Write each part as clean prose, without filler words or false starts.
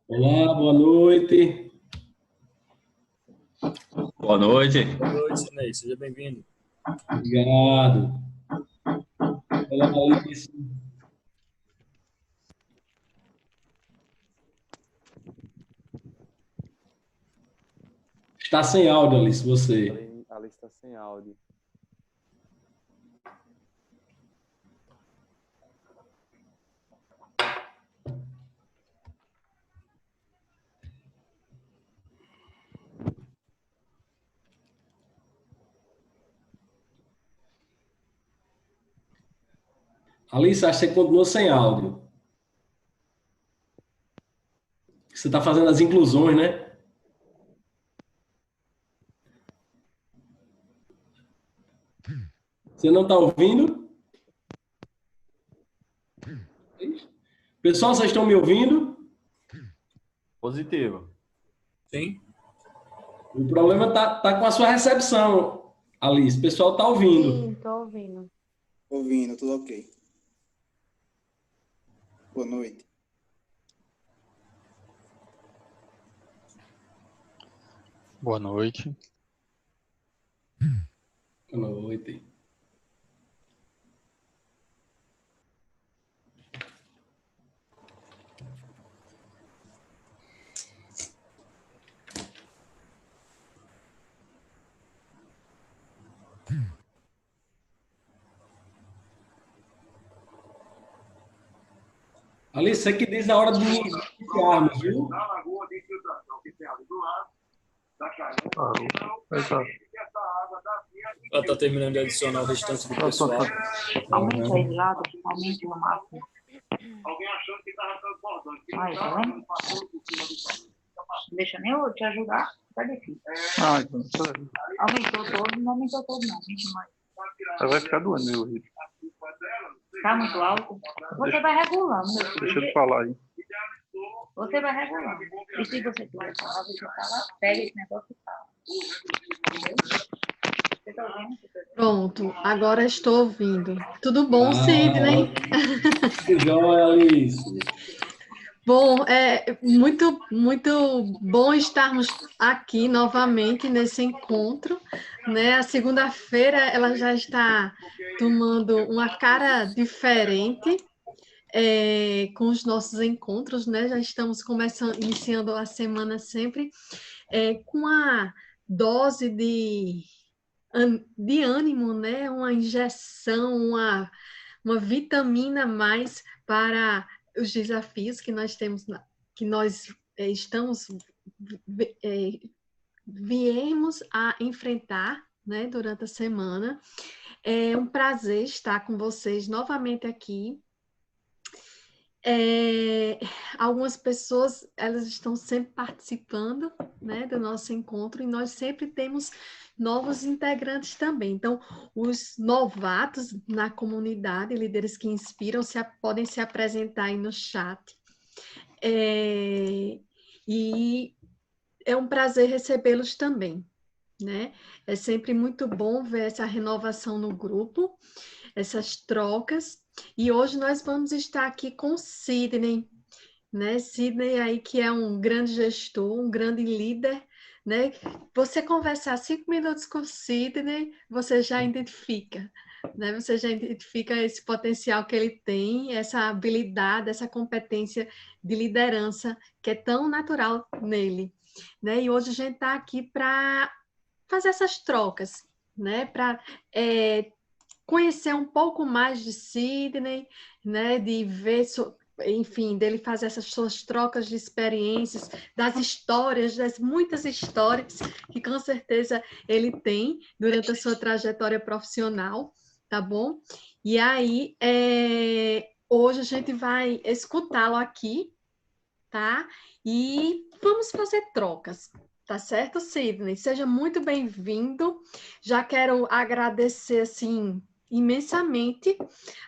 Olá, boa noite. Boa noite. Boa noite, Sinei. Seja bem-vindo. Obrigado. Olá, Alice. Está sem áudio, Alice, você. Alice está sem áudio. Alice, acho que você continua sem áudio. Você está fazendo as inclusões, né? Você não está ouvindo? Pessoal, vocês estão me ouvindo? Positivo. Sim. O problema tá com a sua recepção, Alice. O pessoal está ouvindo. Sim, estou ouvindo. Ouvindo, tudo ok. Boa noite. Boa noite. Boa noite. Alice, você que diz a hora de iniciarmos, viu? Ela está terminando de adicionar o restante do pessoal. Aumenta aí de lado, aumenta no máximo. Aí, tá vendo? Deixa nem eu te ajudar, tá difícil. Então, Aumentou todo, não aumentou todo não, aumentou mais. vai ficar doendo meu ritmo. Tá muito alto? Você vai regulando, meu filho. Deixa eu falar aí. Você vai regulando. E se você quiser falar, você fala, pega esse negócio e fala. Entendeu? Você tá ouvindo? Pronto, agora estou ouvindo. Tudo bom, Sidney? Que joia, Alice. Bom, é muito bom estarmos aqui novamente nesse encontro, né? A segunda-feira ela já está tomando uma cara diferente com os nossos encontros, né? Já estamos iniciando a semana sempre com a dose de ânimo, né? Uma injeção, uma vitamina a mais para os desafios que nós temos, que nós viemos a enfrentar, né, durante a semana. É um prazer estar com vocês novamente aqui. Algumas pessoas, elas estão sempre participando, né, do nosso encontro, e nós sempre temos novos integrantes também. Então, os novatos na comunidade, líderes que inspiram, podem se apresentar aí no chat. E é um prazer recebê-los também, né? É sempre muito bom ver essa renovação no grupo, essas trocas. E hoje nós vamos estar aqui com o Sidney, né? Sidney aí que é um grande gestor, um grande líder, né? Você conversar 5 minutos com o Sidney, você já identifica, né? Você já identifica esse potencial que ele tem, essa habilidade, essa competência de liderança que é tão natural nele, né? E hoje a gente está aqui para fazer essas trocas, né? Para conhecer um pouco mais de Sidney, né? De ver, enfim, dele fazer essas suas trocas de experiências, das histórias, das muitas histórias que com certeza ele tem durante a sua trajetória profissional, tá bom? E aí, hoje a gente vai escutá-lo aqui, tá? E vamos fazer trocas, Tá certo, Sidney? Seja muito bem-vindo. Já quero agradecer, assim, imensamente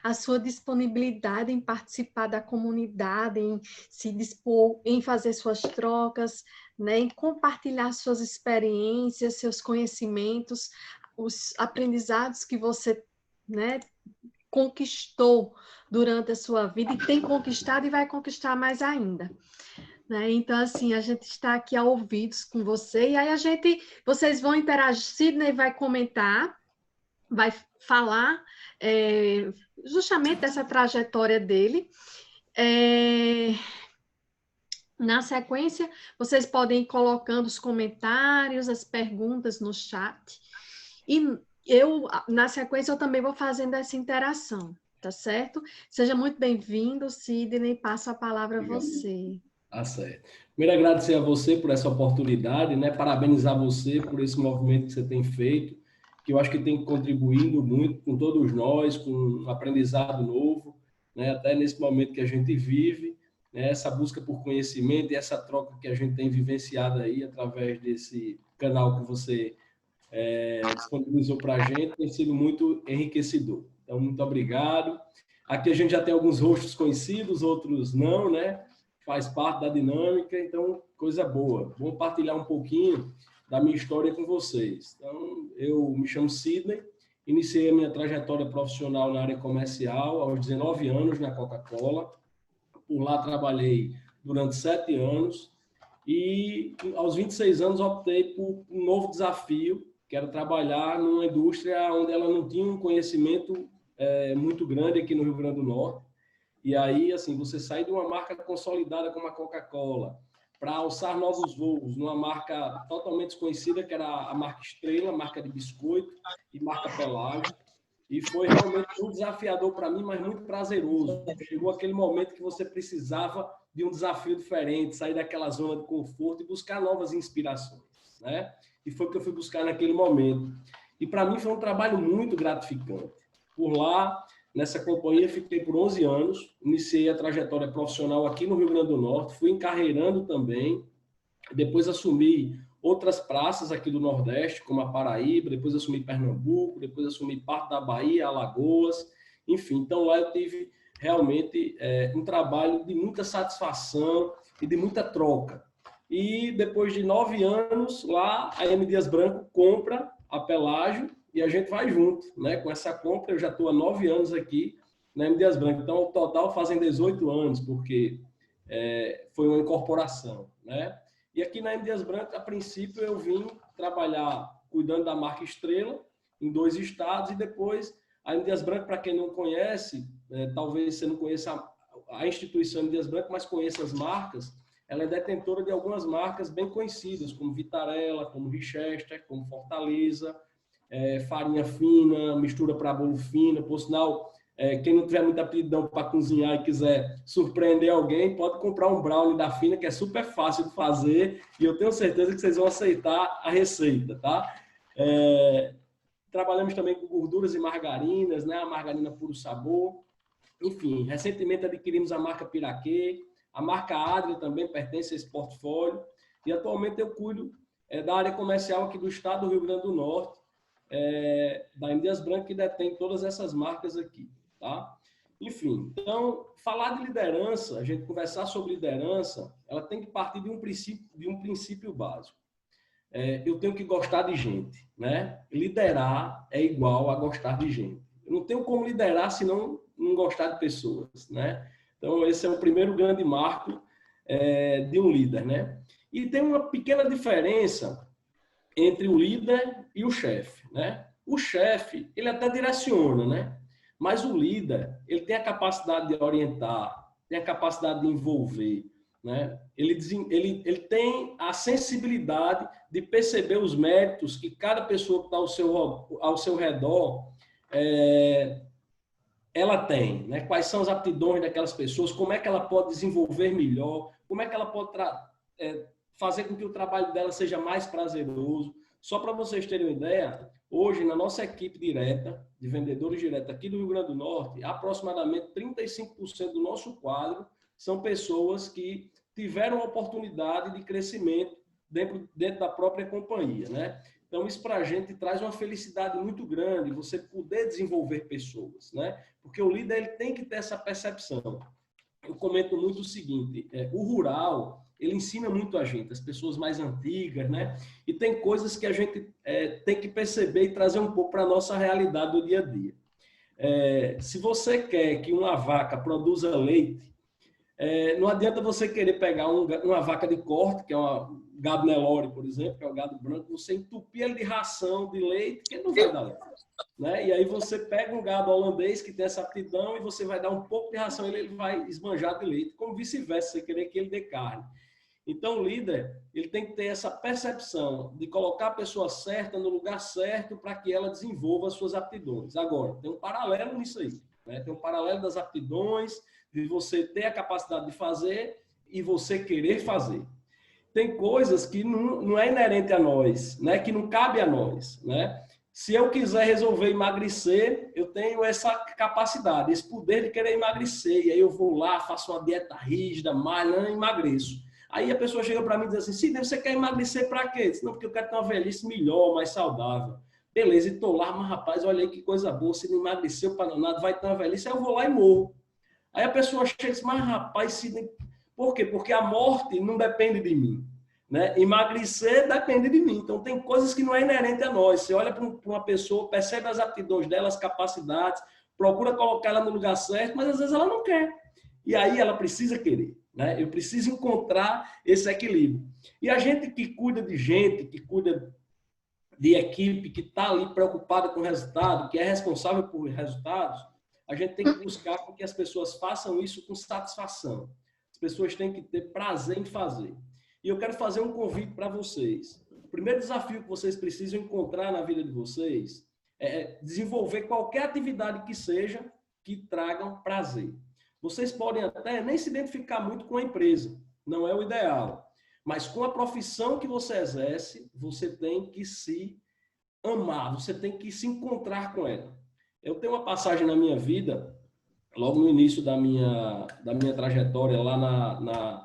a sua disponibilidade em participar da comunidade, em se dispor, em fazer suas trocas, né, em compartilhar suas experiências, seus conhecimentos, os aprendizados que você, né, conquistou durante a sua vida e tem conquistado e vai conquistar mais ainda. Né? Então, assim, a gente está aqui a ouvidos com você, e aí vocês vão interagir, Sidney vai comentar, vai falar justamente dessa trajetória dele. Na sequência, vocês podem ir colocando os comentários, as perguntas no chat, e na sequência, eu também vou fazendo essa interação, tá certo? Seja muito bem-vindo, Sidney, passo a palavra a você. Tá certo. Primeiro, agradecer a você por essa oportunidade, né? Parabenizar você por esse movimento que você tem feito, que eu acho que tem contribuído muito com todos nós, com um aprendizado novo, né? Até nesse momento que a gente vive, né? Essa busca por conhecimento e essa troca que a gente tem vivenciado aí através desse canal que você disponibilizou para a gente, tem sido muito enriquecedor. Então, muito obrigado. Aqui a gente já tem alguns rostos conhecidos, outros não, né? Faz parte da dinâmica, então, coisa boa. Vou compartilhar um pouquinho da minha história com vocês. Então, eu me chamo Sidney, iniciei a minha trajetória profissional na área comercial aos 19 anos na Coca-Cola. Por lá trabalhei durante 7 anos e aos 26 anos optei por um novo desafio, que era trabalhar numa indústria onde ela não tinha um conhecimento muito grande aqui no Rio Grande do Norte. E aí, assim, você sai de uma marca consolidada como a Coca-Cola para alçar novos voos numa marca totalmente desconhecida, que era a marca Estrela, marca de biscoito e marca Pelágio. E foi realmente muito desafiador para mim, mas muito prazeroso. Chegou aquele momento que você precisava de um desafio diferente, sair daquela zona de conforto e buscar novas inspirações, né? E foi o que eu fui buscar naquele momento. E para mim foi um trabalho muito gratificante. Por lá, nessa companhia, fiquei por 11 anos, iniciei a trajetória profissional aqui no Rio Grande do Norte, fui encarreirando também, depois assumi outras praças aqui do Nordeste, como a Paraíba, depois assumi Pernambuco, depois assumi parte da Bahia, Alagoas, enfim. Então, lá eu tive realmente um trabalho de muita satisfação e de muita troca. E depois de 9 anos, lá a M. Dias Branco compra a Pelágio, e a gente vai junto, né? Com essa compra, eu já estou há 9 anos aqui na M. Dias Branco. Então, o total fazem 18 anos, porque foi uma incorporação, né? E aqui na M. Dias Branco, a princípio, eu vim trabalhar cuidando da marca Estrela em 2 estados, e depois a M. Dias Branco, para quem não conhece, talvez você não conheça a instituição M. Dias Branco, mas conheça as marcas, ela é detentora de algumas marcas bem conhecidas, como Vitarella, como Richester, como Fortaleza, farinha fina, mistura para bolo fino. Por sinal, quem não tiver muita aptidão para cozinhar e quiser surpreender alguém, pode comprar um brownie da Fina, que é super fácil de fazer, e eu tenho certeza que vocês vão aceitar a receita, tá? Trabalhamos também com gorduras e margarinas, né? A margarina Puro Sabor. Enfim, recentemente adquirimos a marca Piraquê, a marca Adria também pertence a esse portfólio, e atualmente eu cuido da área comercial aqui do estado do Rio Grande do Norte, da M. Dias Branco, que detém todas essas marcas aqui, tá? Enfim, então, falar de liderança, a gente conversar sobre liderança, ela tem que partir de um princípio básico. Eu tenho que gostar de gente, né? Liderar é igual a gostar de gente. Eu não tenho como liderar se não gostar de pessoas, né? Então, esse é o primeiro grande marco de um líder, né? E tem uma pequena diferença entre o líder e o chefe, né? O chefe, ele até direciona, né? Mas o líder, ele tem a capacidade de orientar, tem a capacidade de envolver, né? Ele tem a sensibilidade de perceber os méritos que cada pessoa que está ao seu redor ela tem, né? Quais são as aptidões daquelas pessoas, como é que ela pode desenvolver melhor, como é que ela pode fazer com que o trabalho dela seja mais prazeroso. Só para vocês terem uma ideia, hoje na nossa equipe direta, de vendedores diretos aqui do Rio Grande do Norte, aproximadamente 35% do nosso quadro são pessoas que tiveram a oportunidade de crescimento dentro da própria companhia, né? Então, isso para a gente traz uma felicidade muito grande, você poder desenvolver pessoas, né? Porque o líder ele tem que ter essa percepção. Eu comento muito o seguinte, o rural, ele ensina muito a gente, as pessoas mais antigas, né? E tem coisas que a gente tem que perceber e trazer um pouco para a nossa realidade do dia a dia. Se você quer que uma vaca produza leite, não adianta você querer pegar uma vaca de corte, que é um gado Nelore, por exemplo, que é o gado branco, você entupir ele de ração de leite, que ele não vai dar leite. Né? E aí você pega um gado holandês que tem essa aptidão e você vai dar um pouco de ração, ele vai esbanjar de leite, como vice-versa, você querer que ele dê carne. Então, o líder, ele tem que ter essa percepção de colocar a pessoa certa no lugar certo para que ela desenvolva as suas aptidões. Agora, tem um paralelo nisso aí, né? Tem um paralelo das aptidões, de você ter a capacidade de fazer e você querer fazer. Tem coisas que não é inerente a nós, né? Que não cabe a nós, né? Se eu quiser resolver emagrecer, eu tenho essa capacidade, esse poder de querer emagrecer. E aí eu vou lá, faço uma dieta rígida, malhando e emagreço. Aí a pessoa chega para mim e diz assim, Sidney, você quer emagrecer para quê? Não, porque eu quero ter uma velhice melhor, mais saudável. Beleza, e estou lá, mas rapaz, olha aí que coisa boa, se não emagreceu para nada, vai ter uma velhice, aí eu vou lá e morro. Aí a pessoa chega e diz, mas rapaz, Sidney... Por quê? Porque a morte não depende de mim. Né? Emagrecer depende de mim. Então, tem coisas que não é inerente a nós. Você olha para uma pessoa, percebe as aptidões dela, as capacidades, procura colocar ela no lugar certo, mas às vezes ela não quer. E aí ela precisa querer. Né? Eu preciso encontrar esse equilíbrio. E a gente que cuida de gente, que cuida de equipe, que está ali preocupada com o resultado, que é responsável por resultados, a gente tem que buscar que as pessoas façam isso com satisfação. As pessoas têm que ter prazer em fazer. E eu quero fazer um convite para vocês. O primeiro desafio que vocês precisam encontrar na vida de vocês é desenvolver qualquer atividade que seja que tragam prazer. Vocês podem até nem se identificar muito com a empresa, não é o ideal. Mas com a profissão que você exerce, você tem que se amar, você tem que se encontrar com ela. Eu tenho uma passagem na minha vida, logo no início da minha trajetória lá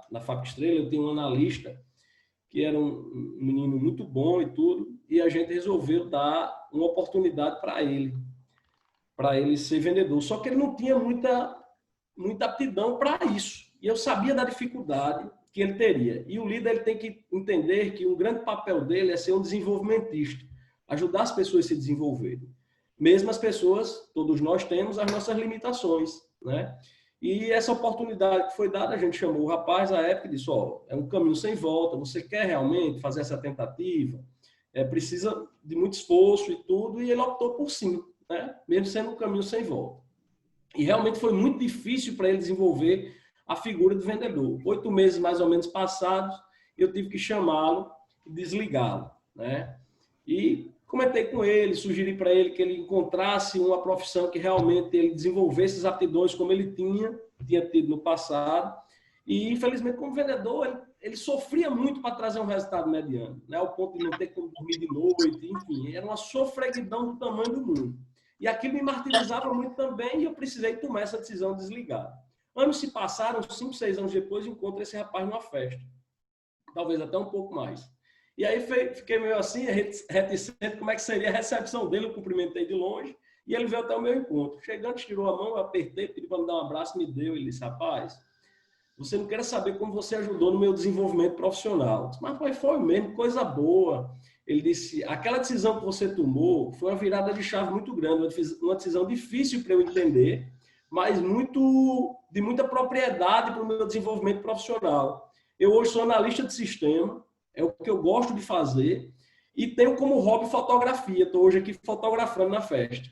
na FAP Estrela, eu tinha um analista que era um menino muito bom e tudo, e a gente resolveu dar uma oportunidade para ele ser vendedor. Só que ele não tinha muita aptidão para isso. E eu sabia da dificuldade que ele teria. E o líder ele tem que entender que um grande papel dele é ser um desenvolvimentista, ajudar as pessoas a se desenvolverem. Mesmo as pessoas, todos nós temos as nossas limitações, né? E essa oportunidade que foi dada, a gente chamou o rapaz à época e disse, ó, é um caminho sem volta, você quer realmente fazer essa tentativa? Precisa de muito esforço e tudo, e ele optou por sim, né? Mesmo sendo um caminho sem volta. E realmente foi muito difícil para ele desenvolver a figura do vendedor. 8 meses mais ou menos passados, eu tive que chamá-lo e desligá-lo, né? E comentei com ele, sugeri para ele que ele encontrasse uma profissão que realmente ele desenvolvesse as aptidões como ele tinha tido no passado. E, infelizmente, como vendedor, ele sofria muito para trazer um resultado mediano, né? Ao ponto de não ter como dormir de noite, enfim, era uma sofreguidão do tamanho do mundo. E aquilo me martirizava muito também e eu precisei tomar essa decisão de desligar. Anos se passaram, 5, 6 anos depois, encontro esse rapaz numa festa. Talvez até um pouco mais. E aí fiquei meio assim, reticente, como é que seria a recepção dele, eu cumprimentei de longe, e ele veio até o meu encontro. Chegando, tirou a mão, eu apertei, pedi para me dar um abraço, me deu, ele disse, rapaz, você não quer saber como você ajudou no meu desenvolvimento profissional. Eu disse, mas foi mesmo, coisa boa. Ele disse, aquela decisão que você tomou foi uma virada de chave muito grande, uma decisão difícil para eu entender, mas de muita propriedade para o meu desenvolvimento profissional. Eu hoje sou analista de sistema, é o que eu gosto de fazer, e tenho como hobby fotografia. Estou hoje aqui fotografando na festa.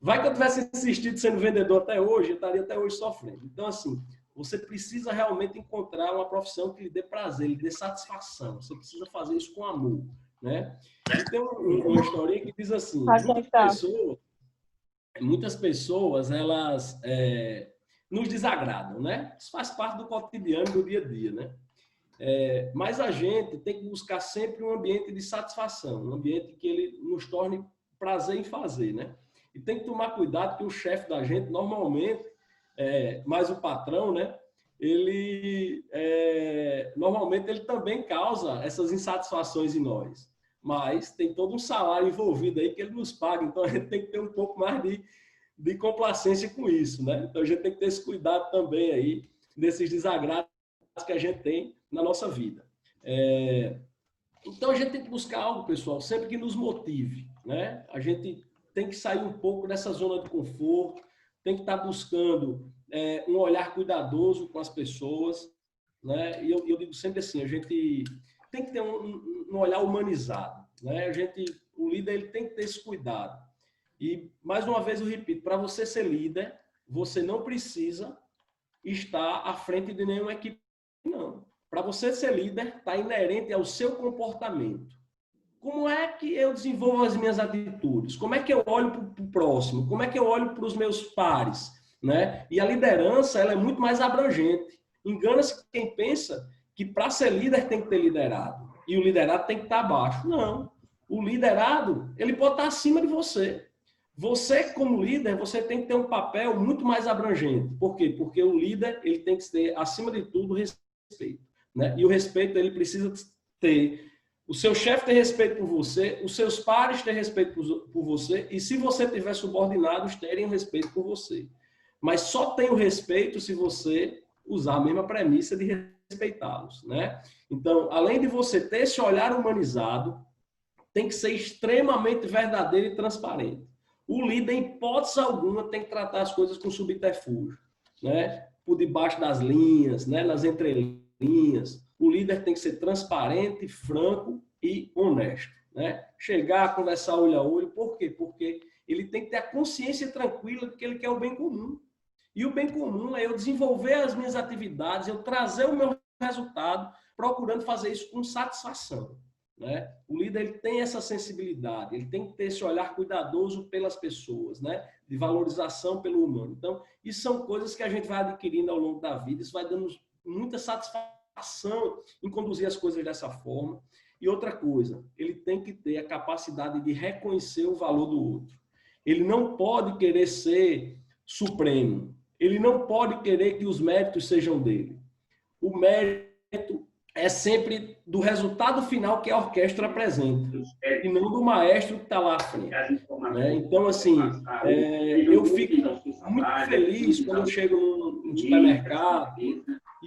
Vai que eu tivesse insistido sendo vendedor até hoje, eu estaria até hoje sofrendo. Então, assim, você precisa realmente encontrar uma profissão que lhe dê prazer, lhe dê satisfação. Você precisa fazer isso com amor, né? E tem uma historinha que diz assim, muitas pessoas elas nos desagradam, né? Isso faz parte do cotidiano, do dia a dia, né? Mas a gente tem que buscar sempre um ambiente de satisfação, um ambiente que ele nos torne prazer em fazer, né? E tem que tomar cuidado que o chefe da gente, normalmente, mais o patrão, né? Ele normalmente ele também causa essas insatisfações em nós. Mas tem todo um salário envolvido aí que ele nos paga, então a gente tem que ter um pouco mais de complacência com isso, né? Então a gente tem que ter esse cuidado também aí desses desagrados que a gente tem na nossa vida. Então a gente tem que buscar algo, pessoal, sempre que nos motive, né? A gente tem que sair um pouco dessa zona de conforto, tem que estar buscando um olhar cuidadoso com as pessoas, né? E eu digo sempre assim, a gente tem que ter um olhar humanizado, né? O líder ele tem que ter esse cuidado. E, mais uma vez, eu repito, para você ser líder, você não precisa estar à frente de nenhuma equipe, não. Para você ser líder, está inerente ao seu comportamento. Como é que eu desenvolvo as minhas atitudes? Como é que eu olho para o próximo? Como é que eu olho para os meus pares? Né? E a liderança ela é muito mais abrangente. Engana-se quem pensa que para ser líder tem que ter liderado. E o liderado tem que estar abaixo. Não. O liderado, ele pode estar acima de você. Você, como líder, você tem que ter um papel muito mais abrangente. Por quê? Porque o líder ele tem que ter, acima de tudo, respeito. Né? E o respeito ele precisa ter... O seu chefe ter respeito por você, os seus pares ter respeito por você, e se você tiver subordinados, terem respeito por você. Mas só tem o respeito se você usar a mesma premissa de respeitá-los, né? Então, além de você ter esse olhar humanizado, tem que ser extremamente verdadeiro e transparente. O líder, em hipótese alguma, tem que tratar as coisas com subterfúgio, né? Por debaixo das linhas, né? Nas entrelinhas. O líder tem que ser transparente, franco e honesto, né? Chegar, conversar olho a olho. Por quê? Porque ele tem que ter a consciência tranquila de que ele quer o bem comum. E o bem comum é eu desenvolver as minhas atividades, eu trazer o meu resultado, procurando fazer isso com satisfação, né? O líder ele tem essa sensibilidade, ele tem que ter esse olhar cuidadoso pelas pessoas, né? De valorização pelo humano. Então, isso são coisas que a gente vai adquirindo ao longo da vida, isso vai dando muita satisfação em conduzir as coisas dessa forma. E outra coisa, ele tem que ter a capacidade de reconhecer o valor do outro. Ele não pode querer ser supremo. Ele não pode querer que os méritos sejam dele. O mérito é sempre do resultado final que a orquestra apresenta, e não do maestro que está lá à frente. Né? Então, assim, eu fico muito feliz quando eu chego num supermercado e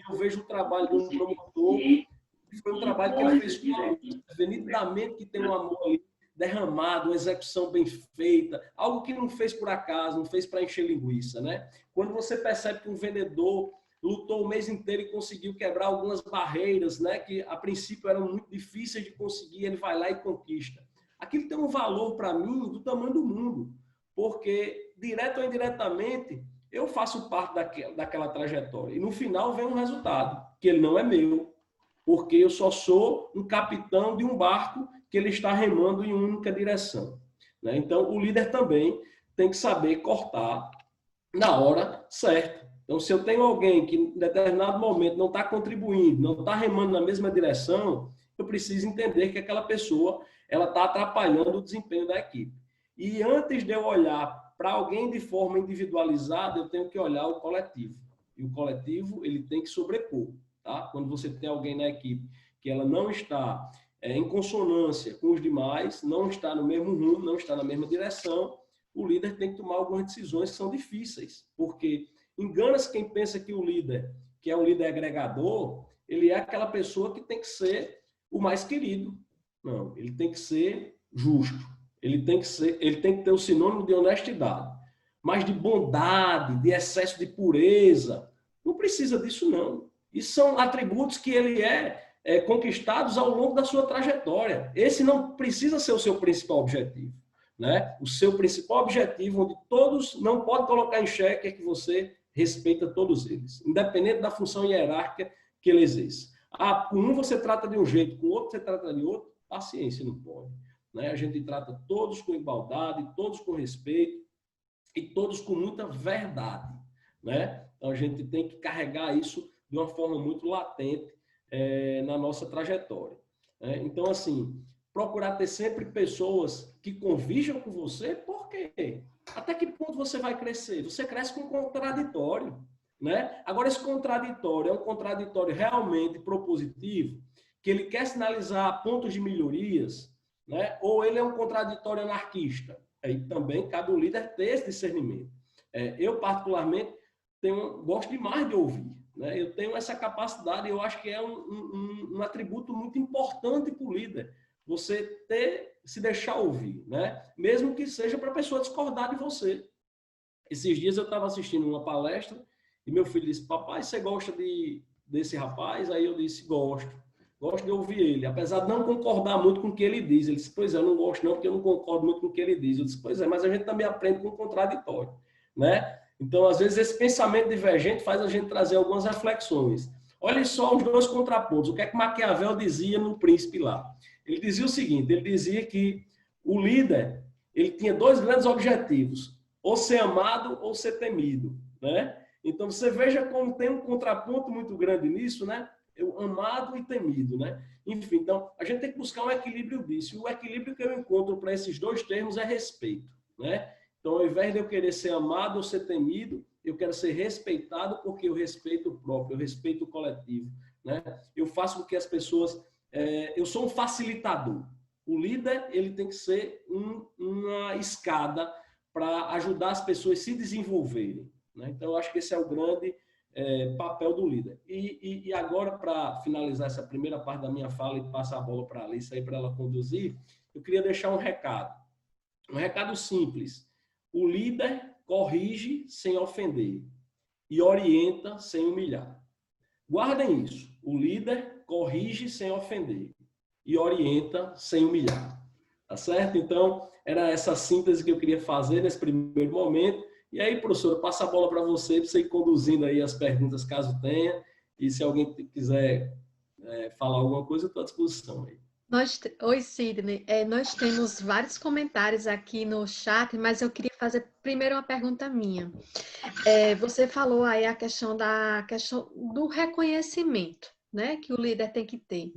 eu vejo o trabalho de um promotor, que foi um trabalho que ele fez com a nitidamente que tem um amor ali derramado, uma execução bem feita, algo que não fez por acaso, não fez para encher linguiça, né? Quando você percebe que um vendedor lutou o mês inteiro e conseguiu quebrar algumas barreiras, né, que a princípio eram muito difíceis de conseguir, ele vai lá e conquista. Aquilo tem um valor para mim do tamanho do mundo, porque direto ou indiretamente eu faço parte daquela trajetória e no final vem um resultado, que ele não é meu, porque eu só sou um capitão de um barco que ele está remando em única direção. Né? Então, o líder também tem que saber cortar na hora certa. Então, se eu tenho alguém que em determinado momento não está contribuindo, não está remando na mesma direção, eu preciso entender que aquela pessoa ela está atrapalhando o desempenho da equipe. E antes de eu olhar para alguém de forma individualizada, eu tenho que olhar o coletivo. E o coletivo ele tem que sobrepor. Tá? Quando você tem alguém na equipe que ela não está em consonância com os demais, não está no mesmo rumo, não está na mesma direção, o líder tem que tomar algumas decisões que são difíceis, porque engana-se quem pensa que o líder, que é um líder agregador, ele é aquela pessoa que tem que ser o mais querido. Não, ele tem que ser justo, ele tem que ter o sinônimo de honestidade, mas de bondade, de excesso de pureza, não precisa disso não. Isso são atributos que ele conquistados ao longo da sua trajetória. Esse não precisa ser o seu principal objetivo. Né? O seu principal objetivo, onde todos não podem colocar em xeque, é que você respeita todos eles, independente da função hierárquica que ele exerce. Com um você trata de um jeito, com o outro você trata de outro, paciência, não pode. Né? A gente trata todos com igualdade, todos com respeito e todos com muita verdade. Né? Então a gente tem que carregar isso de uma forma muito latente na nossa trajetória. Né? Então, assim, procurar ter sempre pessoas que convijam com você, por quê? Até que ponto você vai crescer? Você cresce com contraditório. né? Agora, esse contraditório é um contraditório realmente propositivo, que ele quer sinalizar pontos de melhorias, né? Ou ele é um contraditório anarquista? Aí também cabe ao líder ter esse discernimento. Eu, particularmente, gosto demais de ouvir, né? Eu tenho essa capacidade, eu acho que é um atributo muito importante para o líder, você se deixar ouvir, né? Mesmo que seja para a pessoa discordar de você. Esses dias eu estava assistindo uma palestra e meu filho disse: papai, você gosta desse rapaz? Aí eu disse: gosto de ouvir ele, apesar de não concordar muito com o que ele diz. Ele disse: pois é, eu não gosto não, porque eu não concordo muito com o que ele diz. Eu disse: pois é, mas a gente também aprende com o contraditório, né? Então, às vezes, esse pensamento divergente faz a gente trazer algumas reflexões. Olha só os dois contrapontos. O que é que Maquiavel dizia no Príncipe lá? Ele dizia o seguinte, ele dizia que o líder, ele tinha dois grandes objetivos: ou ser amado ou ser temido, né? Então, você veja como tem um contraponto muito grande nisso, né? Amado e temido, né? Enfim, então, a gente tem que buscar um equilíbrio disso. E o equilíbrio que eu encontro para esses dois termos é respeito, né? Então, ao invés de eu querer ser amado ou ser temido, eu quero ser respeitado, porque eu respeito o próprio, eu respeito o coletivo, né? Eu faço com que as pessoas... eu sou um facilitador. O líder, ele tem que ser uma escada para ajudar as pessoas a se desenvolverem, né? Então, eu acho que esse é o grande papel do líder. E agora, para finalizar essa primeira parte da minha fala e passar a bola para a Alice aí para ela conduzir, eu queria deixar um recado simples. O líder corrige sem ofender e orienta sem humilhar. Guardem isso. O líder corrige sem ofender e orienta sem humilhar. Tá certo? Então, era essa síntese que eu queria fazer nesse primeiro momento. E aí, professora, passa a bola para você ir conduzindo aí as perguntas, caso tenha. E se alguém quiser falar alguma coisa, eu estou à disposição aí. Oi, Sidney. Nós temos vários comentários aqui no chat, mas eu queria fazer primeiro uma pergunta minha. Você falou aí a questão do reconhecimento, né, que o líder tem que ter.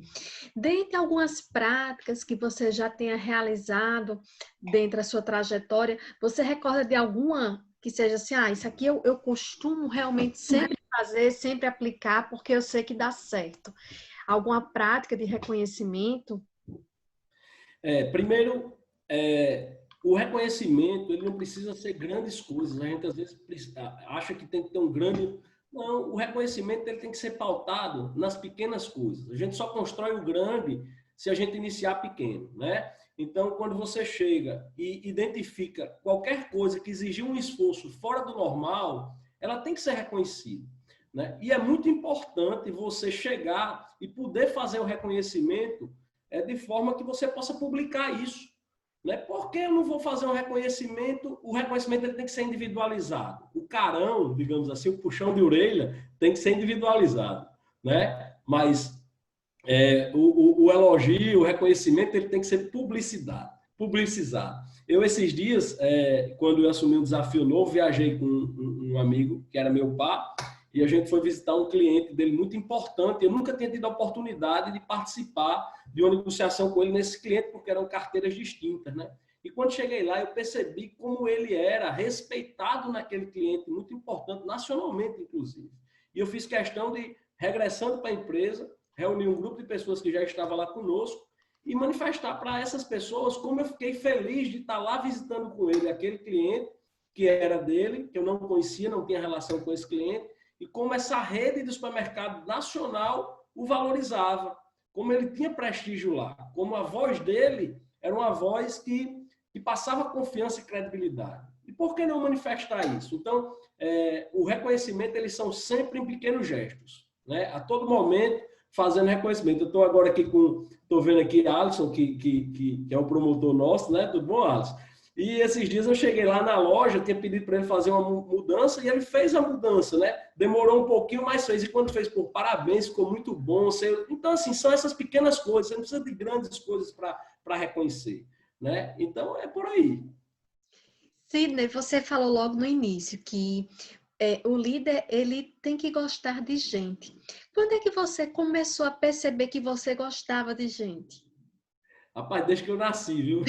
Dentre algumas práticas que você já tenha realizado dentro da sua trajetória, você recorda de alguma que seja assim, isso aqui eu costumo realmente sempre fazer, sempre aplicar, porque eu sei que dá certo? Alguma prática de reconhecimento? Primeiro, o reconhecimento, ele não precisa ser grandes coisas. A gente, às vezes, acha que tem que ter um grande... Não, o reconhecimento ele tem que ser pautado nas pequenas coisas. A gente só constrói o grande se a gente iniciar pequeno, né? Então, quando você chega e identifica qualquer coisa que exigir um esforço fora do normal, ela tem que ser reconhecida, né? E é muito importante você chegar e poder fazer o reconhecimento de forma que você possa publicar isso, né? Por que eu não vou fazer um reconhecimento? O reconhecimento ele tem que ser individualizado. O carão, digamos assim, o puxão de orelha tem que ser individualizado, né? Mas o elogio, o reconhecimento, ele tem que ser publicizado. Eu, esses dias, quando eu assumi um desafio novo, viajei com um amigo, que era meu pai, e a gente foi visitar um cliente dele muito importante. Eu nunca tinha tido a oportunidade de participar de uma negociação com ele nesse cliente, porque eram carteiras distintas, né? E quando cheguei lá, eu percebi como ele era respeitado naquele cliente, muito importante, nacionalmente, inclusive. E eu fiz questão de, regressando para a empresa, reunir um grupo de pessoas que já estava lá conosco e manifestar para essas pessoas como eu fiquei feliz de estar lá visitando com ele aquele cliente que era dele, que eu não conhecia, não tinha relação com esse cliente, e como essa rede de supermercado nacional o valorizava, como ele tinha prestígio lá, como a voz dele era uma voz que passava confiança e credibilidade. E por que não manifestar isso? Então, o reconhecimento, eles são sempre em pequenos gestos, né? A todo momento, fazendo reconhecimento. Eu estou agora aqui estou vendo aqui Alisson, que é o promotor nosso, né? Tudo bom, Alisson? E esses dias eu cheguei lá na loja, tinha pedido para ele fazer uma mudança e ele fez a mudança, né? Demorou um pouquinho, mas fez. E quando fez, parabéns, ficou muito bom. Então, assim, são essas pequenas coisas. Você não precisa de grandes coisas para reconhecer, né? Então, é por aí. Sidney, você falou logo no início que o líder, ele tem que gostar de gente. Quando é que você começou a perceber que você gostava de gente? Rapaz, desde que eu nasci, viu?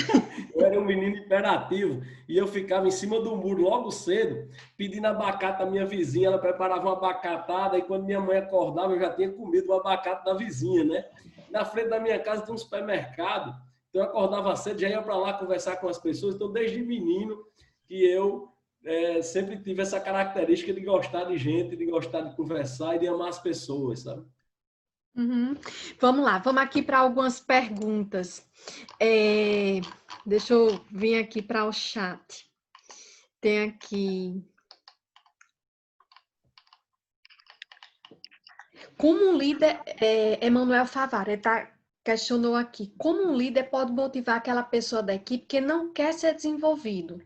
Eu era um menino hiperativo e eu ficava em cima do muro logo cedo, pedindo abacate à minha vizinha. Ela preparava uma abacatada e quando minha mãe acordava, eu já tinha comido o abacate da vizinha, né? Na frente da minha casa tem um supermercado, então eu acordava cedo, já ia para lá conversar com as pessoas. Então, desde menino que eu sempre tive essa característica de gostar de gente, de gostar de conversar e de amar as pessoas, sabe? Uhum. Vamos lá, vamos aqui para algumas perguntas. Deixa eu vir aqui para o chat. Tem aqui. Como um líder, Emanuel Favara questionou aqui, como um líder pode motivar aquela pessoa da equipe que não quer ser desenvolvido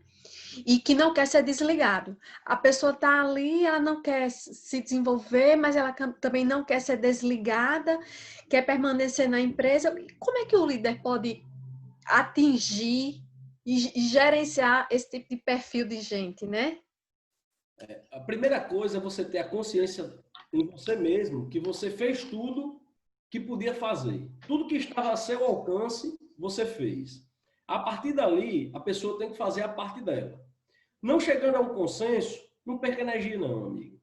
e que não quer ser desligado? A pessoa está ali, ela não quer se desenvolver, mas ela também não quer ser desligada, quer permanecer na empresa. Como é que o líder pode atingir e gerenciar esse tipo de perfil de gente, né? A primeira coisa é você ter a consciência em você mesmo que você fez tudo que podia fazer. Tudo que estava a seu alcance, você fez. A partir dali, a pessoa tem que fazer a parte dela. Não chegando a um consenso, não perca energia não, amigo.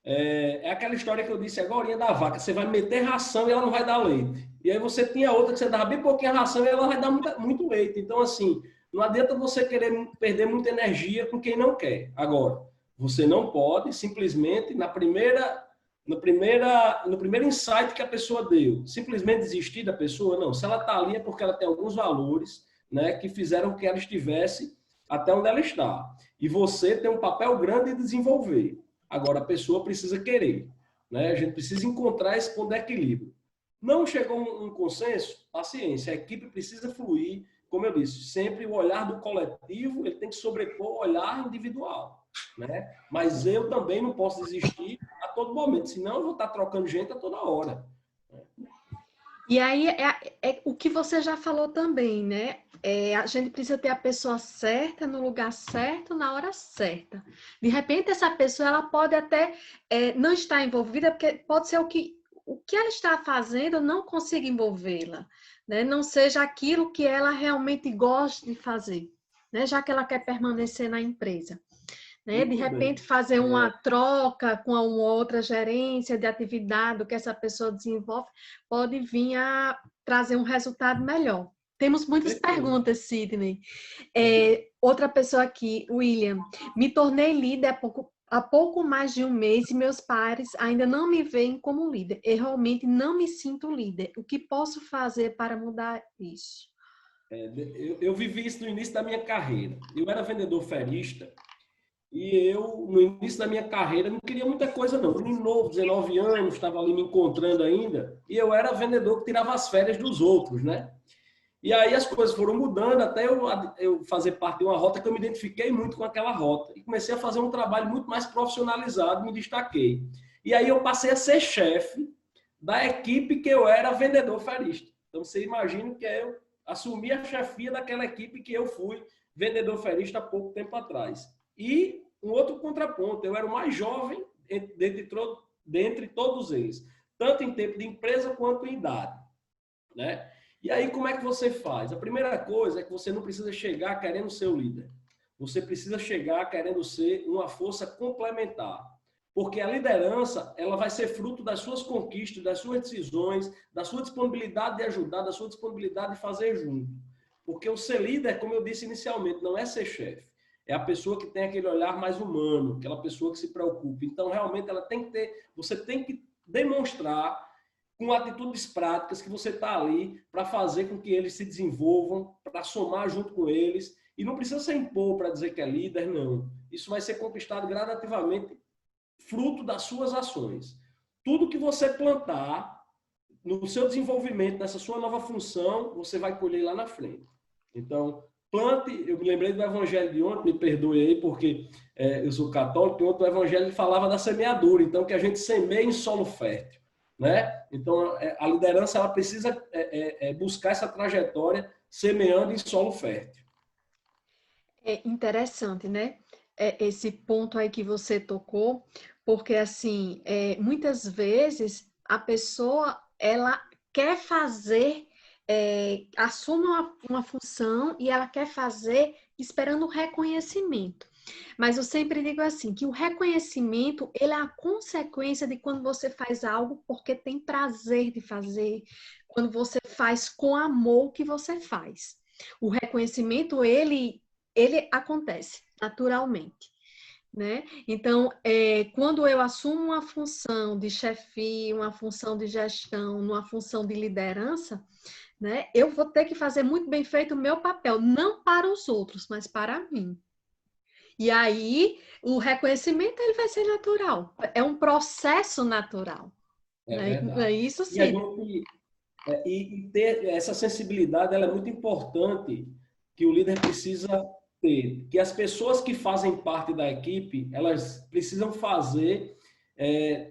É aquela história que eu disse agora da vaca. Você vai meter ração e ela não vai dar leite. E aí você tinha outra que você dava bem pouquinho ração e ela vai dar muito leite. Então, assim, não adianta você querer perder muita energia com quem não quer. Agora, você não pode simplesmente, no primeiro insight que a pessoa deu, simplesmente desistir da pessoa. Não, se ela está ali é porque ela tem alguns valores, né, que fizeram que ela estivesse até onde ela está. E você tem um papel grande de desenvolver. Agora, a pessoa precisa querer, né? A gente precisa encontrar esse ponto de equilíbrio. Não chegou um consenso? Paciência, a equipe precisa fluir. Como eu disse, sempre o olhar do coletivo ele tem que sobrepor o olhar individual, né? Mas eu também não posso desistir a todo momento, senão eu vou estar trocando gente a toda hora. E aí é o que você já falou também, né? A gente precisa ter a pessoa certa, no lugar certo, na hora certa. De repente, essa pessoa ela pode até não estar envolvida, porque pode ser o que ela está fazendo não consiga envolvê-la, né? Não seja aquilo que ela realmente gosta de fazer, né? Já que ela quer permanecer na empresa. Né? De repente, fazer uma troca com uma outra gerência de atividade que essa pessoa desenvolve pode vir a trazer um resultado melhor. Temos muitas perguntas, Sidney. Outra pessoa aqui, William. Me tornei líder há pouco mais de um mês e meus pares ainda não me veem como líder. Eu realmente não me sinto líder. O que posso fazer para mudar isso? Eu vivi isso no início da minha carreira. Eu era vendedor ferista. E eu, no início da minha carreira, não queria muita coisa, não. Menino novo, 19 anos, estava ali me encontrando ainda. E eu era vendedor que tirava as férias dos outros, né? E aí as coisas foram mudando até eu fazer parte de uma rota que eu me identifiquei muito com aquela rota. E comecei a fazer um trabalho muito mais profissionalizado, me destaquei. E aí eu passei a ser chefe da equipe que eu era vendedor ferista. Então você imagina que eu assumi a chefia daquela equipe que eu fui vendedor ferista há pouco tempo atrás. E um outro contraponto, eu era o mais jovem dentre todos eles, tanto em tempo de empresa quanto em idade, né? E aí como é que você faz? A primeira coisa é que você não precisa chegar querendo ser o líder. Você precisa chegar querendo ser uma força complementar. Porque a liderança, ela vai ser fruto das suas conquistas, das suas decisões, da sua disponibilidade de ajudar, da sua disponibilidade de fazer junto. Porque o ser líder, como eu disse inicialmente, não é ser chefe. É a pessoa que tem aquele olhar mais humano, aquela pessoa que se preocupa. Então, realmente, você tem que demonstrar com atitudes práticas que você está ali para fazer com que eles se desenvolvam, para somar junto com eles. E não precisa se impor para dizer que é líder, não. Isso vai ser conquistado gradativamente, fruto das suas ações. Tudo que você plantar no seu desenvolvimento, nessa sua nova função, você vai colher lá na frente. Então, plante, eu me lembrei do evangelho de ontem, me perdoe aí, porque eu sou católico, e ontem o evangelho falava da semeadura, então que a gente semeia em solo fértil, né? Então, a liderança ela precisa buscar essa trajetória semeando em solo fértil. É interessante, né? Esse ponto aí que você tocou, porque assim, muitas vezes a pessoa ela quer fazer assume uma função e ela quer fazer esperando reconhecimento. Mas eu sempre digo assim, que o reconhecimento, ele é a consequência de quando você faz algo porque tem prazer de fazer, quando você faz com amor o que você faz. O reconhecimento, ele acontece naturalmente, né? Então, quando eu assumo uma função de chefia, uma função de gestão, uma função de liderança, né? Eu vou ter que fazer muito bem feito o meu papel, não para os outros, mas para mim. E aí, o reconhecimento ele vai ser natural. É um processo natural. É Né? verdade. Isso E, a sim. gente, e ter essa sensibilidade, ela é muito importante, que o líder precisa ter. Que as pessoas que fazem parte da equipe, elas precisam fazer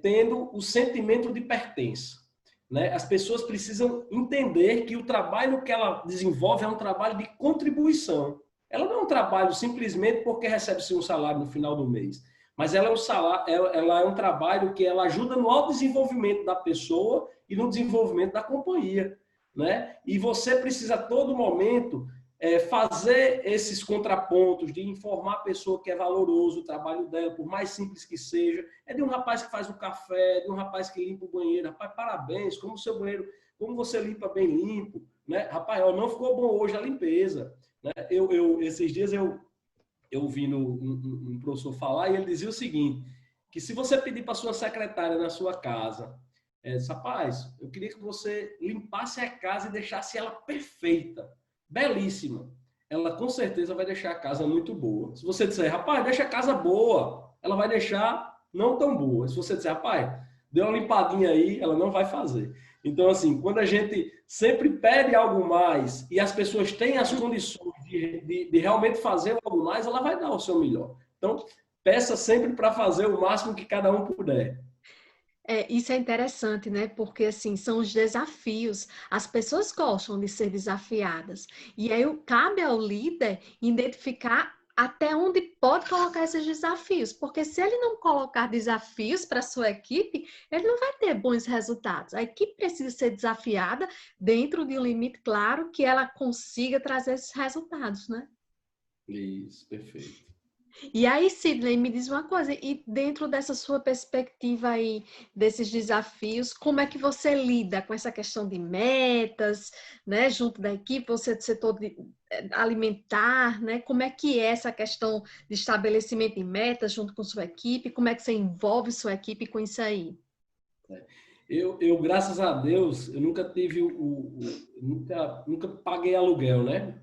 tendo o sentimento de pertença. Né? As pessoas precisam entender que o trabalho que ela desenvolve é um trabalho de contribuição. Ela não é um trabalho simplesmente porque recebe-se um salário no final do mês, mas ela é um trabalho que ela ajuda no autodesenvolvimento da pessoa e no desenvolvimento da companhia. Né? E você precisa, a todo momento, fazer esses contrapontos, de informar a pessoa que é valoroso o trabalho dela, por mais simples que seja. É de um rapaz que faz o café, de um rapaz que limpa o banheiro. Rapaz, parabéns, como o seu banheiro, como você limpa bem limpo. Né? Rapaz, não ficou bom hoje a limpeza. Né? Esses dias eu vi um professor falar e ele dizia o seguinte, que se você pedir para sua secretária na sua casa, rapaz, eu queria que você limpasse a casa e deixasse ela perfeita, belíssima, ela com certeza vai deixar a casa muito boa. Se você disser, rapaz, deixa a casa boa, ela vai deixar não tão boa. Se você disser, rapaz, dê uma limpadinha aí, ela não vai fazer. Então, assim, quando a gente sempre pede algo mais e as pessoas têm as condições de realmente fazer algo mais, ela vai dar o seu melhor. Então, peça sempre para fazer o máximo que cada um puder. Isso é interessante, né? Porque, assim, são os desafios. As pessoas gostam de ser desafiadas. E aí, cabe ao líder identificar até onde pode colocar esses desafios. Porque se ele não colocar desafios para a sua equipe, ele não vai ter bons resultados. A equipe precisa ser desafiada dentro de um limite claro que ela consiga trazer esses resultados, né? Isso, perfeito. E aí, Sidney, me diz uma coisa, e dentro dessa sua perspectiva aí, desses desafios, como é que você lida com essa questão de metas, né, junto da equipe, você é do setor alimentar, né, como é que é essa questão de estabelecimento de metas junto com sua equipe, como é que você envolve sua equipe com isso aí? Eu graças a Deus, eu nunca tive nunca paguei aluguel, né?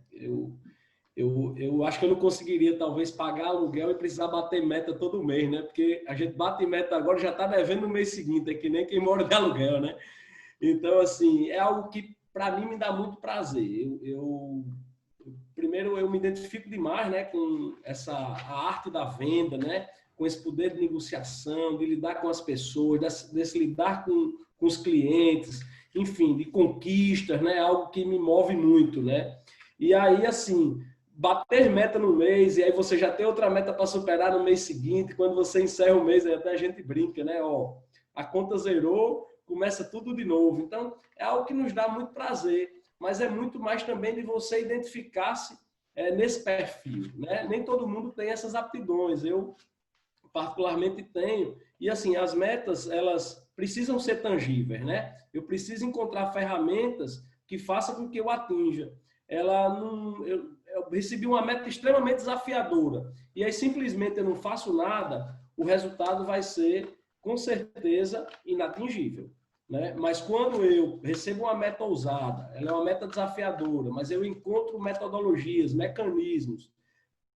Eu acho que eu não conseguiria, talvez, pagar aluguel e precisar bater meta todo mês, né? Porque a gente bate meta agora e já está devendo no mês seguinte, é que nem quem mora de aluguel, né? Então, assim, é algo que, para mim, me dá muito prazer. Primeiro, eu me identifico demais, né, com a arte da venda, né? Com esse poder de negociação, de lidar com as pessoas, desse lidar com os clientes, enfim, de conquistas, né? Algo que me move muito, né? E aí, assim, bater meta no mês, e aí você já tem outra meta para superar no mês seguinte, quando você encerra o mês, aí até a gente brinca, né? Ó, a conta zerou, começa tudo de novo. Então, é algo que nos dá muito prazer, mas é muito mais também de você identificar-se nesse perfil, né? Nem todo mundo tem essas aptidões, eu particularmente tenho. E, assim, as metas, elas precisam ser tangíveis, né? Eu preciso encontrar ferramentas que façam com que eu atinja. Eu recebi uma meta extremamente desafiadora e aí simplesmente eu não faço nada, o resultado vai ser, com certeza, inatingível, né? Mas quando eu recebo uma meta ousada, ela é uma meta desafiadora, mas eu encontro metodologias, mecanismos,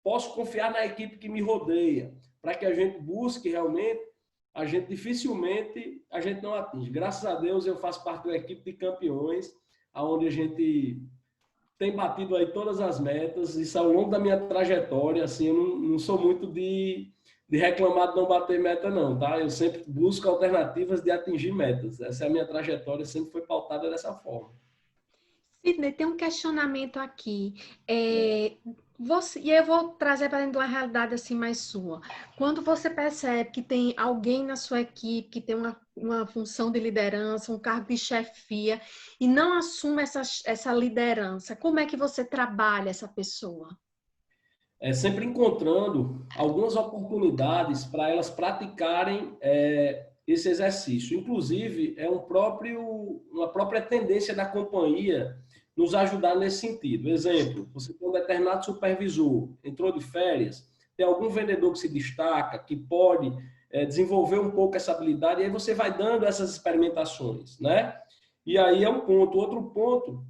posso confiar na equipe que me rodeia, para que a gente busque realmente, a gente dificilmente a gente não atinge. Graças a Deus eu faço parte da equipe de campeões, onde a gente tem batido aí todas as metas, isso ao longo da minha trajetória, assim, eu não sou muito de reclamar de não bater meta, não, tá? Eu sempre busco alternativas de atingir metas. Essa é a minha trajetória, sempre foi pautada dessa forma. Sidney, tem um questionamento aqui. E eu vou trazer para dentro de uma realidade assim mais sua. Quando você percebe que tem alguém na sua equipe que tem uma função de liderança, um cargo de chefia, e não assume essa liderança, como é que você trabalha essa pessoa? Sempre encontrando algumas oportunidades para elas praticarem esse exercício. Inclusive, é uma própria tendência da companhia nos ajudar nesse sentido. Exemplo, você tem um determinado supervisor, entrou de férias, tem algum vendedor que se destaca, que pode desenvolver um pouco essa habilidade, e aí você vai dando essas experimentações, né? E aí é um ponto. Outro ponto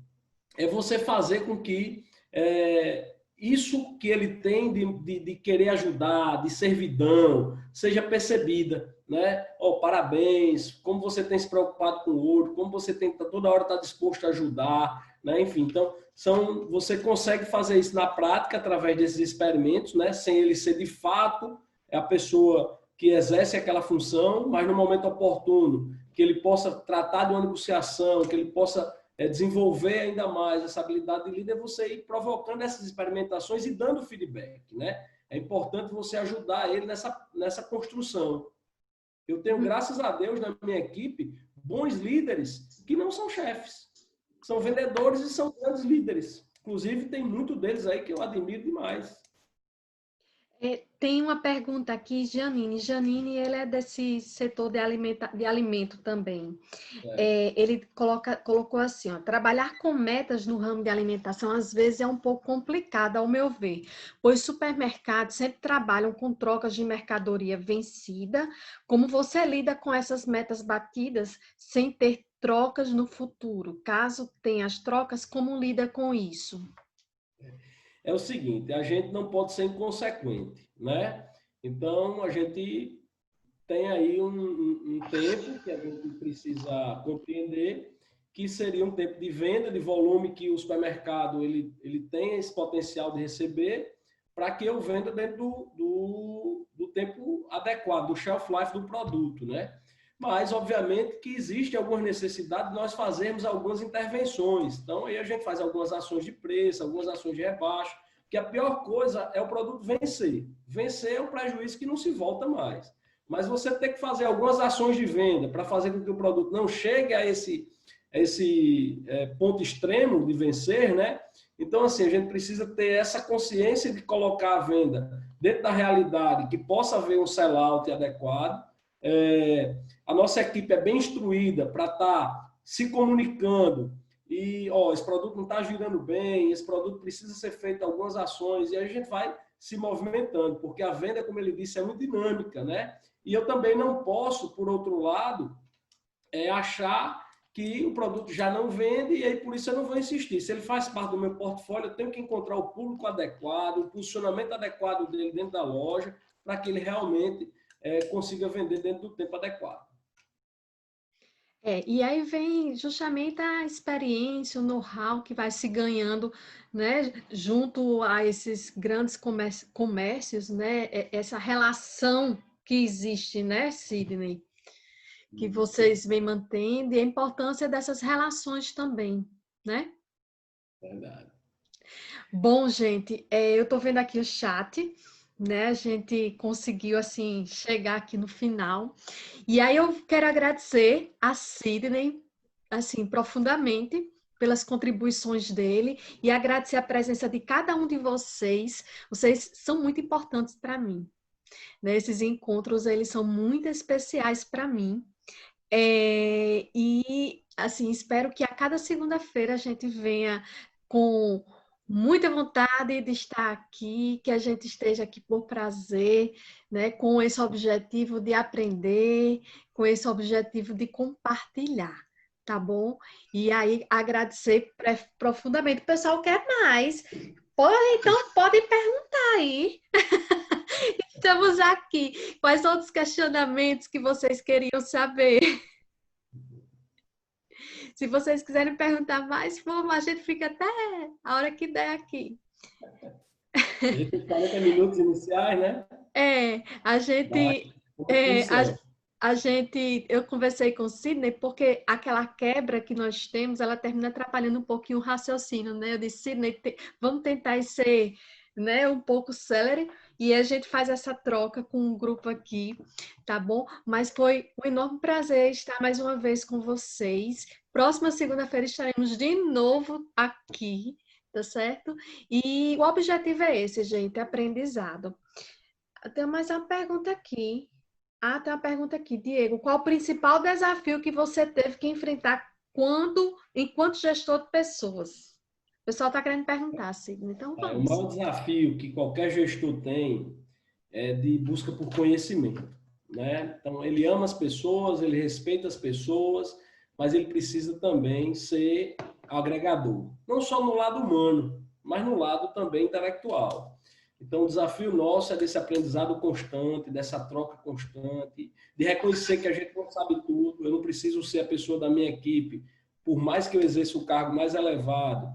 é você fazer com que isso que ele tem de querer ajudar, de servidão, seja percebida, né? Parabéns, como você tem se preocupado com o outro, como você tem toda hora está disposto a ajudar, né? Enfim, então, você consegue fazer isso na prática através desses experimentos, né? Sem ele ser de fato a pessoa que exerce aquela função, mas no momento oportuno, que ele possa tratar de uma negociação, que ele possa desenvolver ainda mais essa habilidade de líder, você ir provocando essas experimentações e dando feedback, né? É importante você ajudar ele nessa construção. Eu tenho, graças a Deus, na minha equipe, bons líderes que não são chefes. São vendedores e são grandes líderes. Inclusive, tem muito deles aí que eu admiro demais. Tem uma pergunta aqui, Janine. Janine, ele é desse setor de alimento também. Ele colocou assim, ó, trabalhar com metas no ramo de alimentação às vezes é um pouco complicado, ao meu ver, pois supermercados sempre trabalham com trocas de mercadoria vencida. Como você lida com essas metas batidas sem ter trocas no futuro? Caso tenha as trocas, como lida com isso? É o seguinte, a gente não pode ser inconsequente, né? Então, a gente tem aí um tempo que a gente precisa compreender, que seria um tempo de venda, de volume que o supermercado ele tem esse potencial de receber, para que eu venda dentro do tempo adequado, do shelf life do produto, né? Mas, obviamente, que existe algumas necessidades de nós fazermos algumas intervenções. Então, aí a gente faz algumas ações de preço, algumas ações de rebaixo, que a pior coisa é o produto vencer. Vencer é um prejuízo que não se volta mais. Mas você tem que fazer algumas ações de venda para fazer com que o produto não chegue a esse ponto extremo de vencer, né? Então, assim, a gente precisa ter essa consciência de colocar a venda dentro da realidade, que possa haver um sell-out adequado. A nossa equipe é bem instruída para estar se comunicando e, esse produto não está girando bem, esse produto precisa ser feito algumas ações, e aí a gente vai se movimentando, porque a venda, como ele disse, é muito dinâmica, né? E eu também não posso, por outro lado, achar que o produto já não vende e aí por isso eu não vou insistir. Se ele faz parte do meu portfólio, eu tenho que encontrar o público adequado, o posicionamento adequado dele dentro da loja, para que ele realmente consiga vender dentro do tempo adequado. E aí vem justamente a experiência, o know-how que vai se ganhando, né, junto a esses grandes comércios, né, essa relação que existe, né, Sidney, que vocês vêm mantendo, e a importância dessas relações também, né? Verdade. Bom, gente, eu estou vendo aqui o chat, né? A gente conseguiu, assim, chegar aqui no final. E aí eu quero agradecer a Sidney, assim, profundamente, pelas contribuições dele e agradecer a presença de cada um de vocês. Vocês são muito importantes para mim, né? Esses encontros, eles são muito especiais para mim. E, assim, espero que a cada segunda-feira a gente venha com muita vontade de estar aqui, que a gente esteja aqui por prazer, né? Com esse objetivo de aprender, com esse objetivo de compartilhar, tá bom? E aí, agradecer profundamente. O pessoal quer mais. Então, podem perguntar aí. Estamos aqui. Quais outros questionamentos que vocês queriam saber? Se vocês quiserem perguntar mais, a gente fica até a hora que der aqui. A gente tem 40 minutos iniciais, né? Eu conversei com o Sidney porque aquela quebra que nós temos, ela termina atrapalhando um pouquinho o raciocínio, né? Eu disse, Sidney, vamos tentar ser, né, um pouco célere, e a gente faz essa troca com o grupo aqui, tá bom? Mas foi um enorme prazer estar mais uma vez com vocês. Próxima segunda-feira estaremos de novo aqui, tá certo? E o objetivo é esse, gente, aprendizado. Tem mais uma pergunta aqui. Tem uma pergunta aqui, Diego. Qual o principal desafio que você teve que enfrentar enquanto gestor de pessoas? O pessoal está querendo perguntar, Sidney. Então, O vamos. maior desafio que qualquer gestor tem é de busca por conhecimento, né? Então, ele ama as pessoas, ele respeita as pessoas, mas ele precisa também ser agregador. Não só no lado humano, mas no lado também intelectual. Então, o desafio nosso é desse aprendizado constante, dessa troca constante, de reconhecer que a gente não sabe tudo, eu não preciso ser a pessoa da minha equipe, por mais que eu exerça o cargo mais elevado,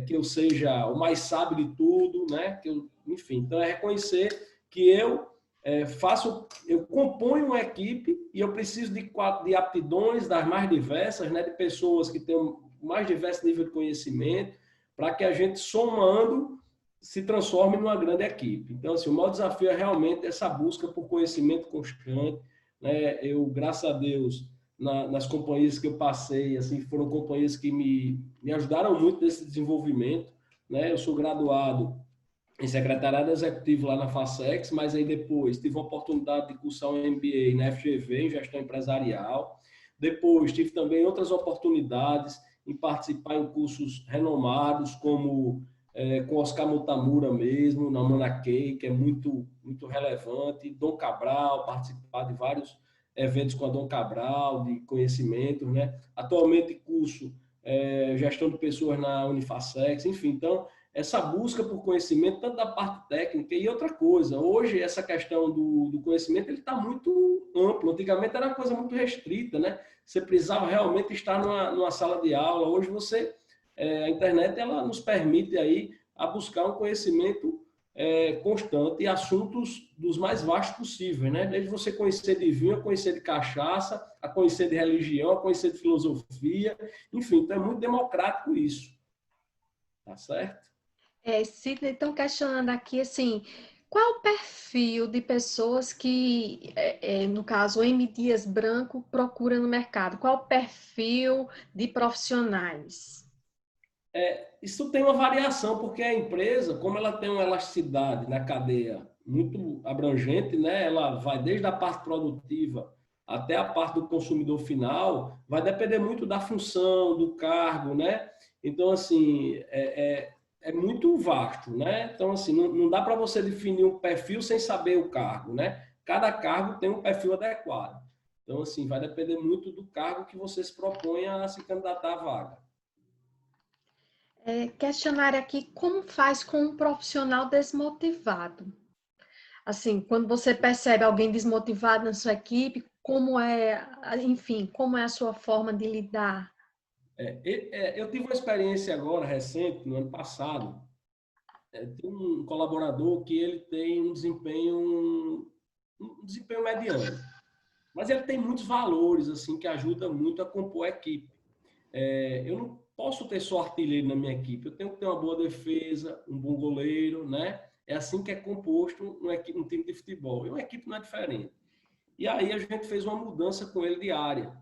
que eu seja o mais sábio de tudo, né? Enfim, então é reconhecer que eu componho uma equipe e eu preciso de aptidões das mais diversas, né? De pessoas que têm o mais diverso nível de conhecimento, para que a gente, somando, se transforme numa grande equipe. Então, assim, o maior desafio é realmente essa busca por conhecimento constante, né? Eu, graças a Deus, nas companhias que eu passei, assim, foram companhias que me ajudaram muito nesse desenvolvimento, né? Eu sou graduado em secretariado executivo lá na Facex, mas aí depois tive a oportunidade de cursar um MBA na FGV, em gestão empresarial. Depois tive também outras oportunidades em participar em cursos renomados, como com Oscar Mutamura mesmo, na Manaquei, que é muito, muito relevante, Dom Cabral, participar de vários eventos com a Dom Cabral, de conhecimento, né? Atualmente curso gestão de pessoas na Unifacex, enfim, então, essa busca por conhecimento, tanto da parte técnica e outra coisa. Hoje, essa questão do conhecimento, ele está muito amplo. Antigamente era uma coisa muito restrita, né? Você precisava realmente estar numa sala de aula. Hoje, a internet, ela nos permite aí a buscar um conhecimento constante e assuntos dos mais vastos possíveis, né? Desde você conhecer de vinho, a conhecer de cachaça, a conhecer de religião, a conhecer de filosofia, enfim, então é muito democrático isso. Tá certo? Sidney, estão questionando aqui, assim, qual é o perfil de pessoas que, no caso, o M. Dias Branco procura no mercado? Qual é o perfil de profissionais? Isso tem uma variação, porque a empresa, como ela tem uma elasticidade na cadeia muito abrangente, né? Ela vai desde a parte produtiva até a parte do consumidor final, vai depender muito da função, do cargo, né? Então, assim, é muito vasto, né? Então, assim, não dá para você definir um perfil sem saber o cargo, né? Cada cargo tem um perfil adequado. Então, assim, vai depender muito do cargo que você se propõe a se candidatar à vaga. Questionário aqui, como faz com um profissional desmotivado? Assim, quando você percebe alguém desmotivado na sua equipe, enfim, como é a sua forma de lidar? Eu tive uma experiência agora, recente, no ano passado. Tem um colaborador que ele tem um desempenho mediano, mas ele tem muitos valores assim que ajudam muito a compor a equipe. Eu não posso ter só artilheiro na minha equipe, eu tenho que ter uma boa defesa, um bom goleiro, né? É assim que é composto um time de futebol. E uma equipe não é diferente. E aí a gente fez uma mudança com ele de área.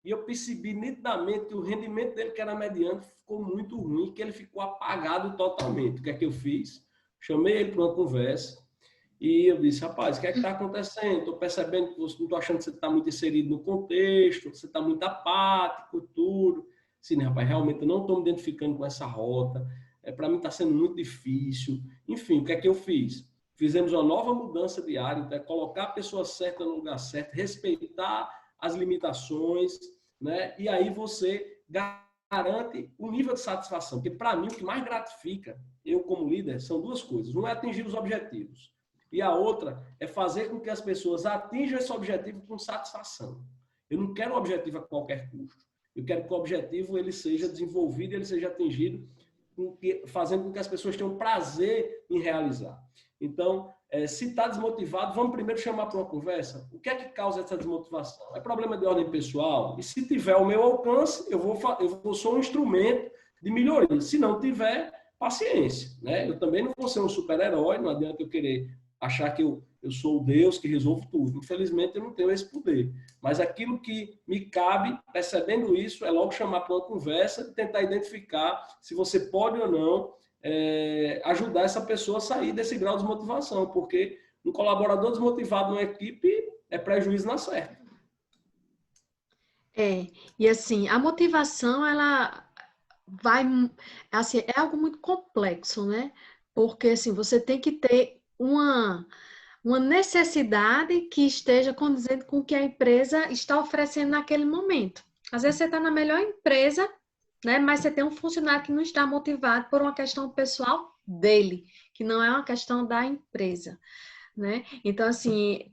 E eu percebi nitidamente que o rendimento dele, que era mediano, ficou muito ruim, que ele ficou apagado totalmente. O que é que eu fiz? Chamei ele para uma conversa e eu disse, rapaz, o que é que está acontecendo? Estou percebendo que não estou achando que você está muito inserido no contexto, você está muito apático, tudo. Sim, rapaz, realmente eu não estou me identificando com essa rota. Para mim está sendo muito difícil. Enfim, o que é que eu fiz? Fizemos uma nova mudança de área, então colocar a pessoa certa no lugar certo, respeitar as limitações, né? E aí você garante o nível de satisfação. Porque, para mim, o que mais gratifica, eu como líder, são duas coisas. Um é atingir os objetivos. E a outra é fazer com que as pessoas atinjam esse objetivo com satisfação. Eu não quero um objetivo a qualquer custo. Eu quero que o objetivo ele seja desenvolvido, ele seja atingido, fazendo com que as pessoas tenham prazer em realizar. Então, se está desmotivado, vamos primeiro chamar para uma conversa. O que é que causa essa desmotivação? É problema de ordem pessoal? E se tiver o meu alcance, eu sou um instrumento de melhoria. Se não tiver, paciência, né? Eu também não vou ser um super-herói, não adianta eu querer achar que eu sou o Deus que resolve tudo. Infelizmente, eu não tenho esse poder. Mas aquilo que me cabe, percebendo isso, é logo chamar para uma conversa e tentar identificar se você pode ou não ajudar essa pessoa a sair desse grau de desmotivação, porque um colaborador desmotivado numa equipe é prejuízo na certa. E assim, a motivação, ela vai, assim, é algo muito complexo, né? Porque, assim, você tem que ter uma necessidade que esteja condizente com o que a empresa está oferecendo naquele momento. Às vezes você está na melhor empresa, né? Mas você tem um funcionário que não está motivado por uma questão pessoal dele, que não é uma questão da empresa, né? Então, assim,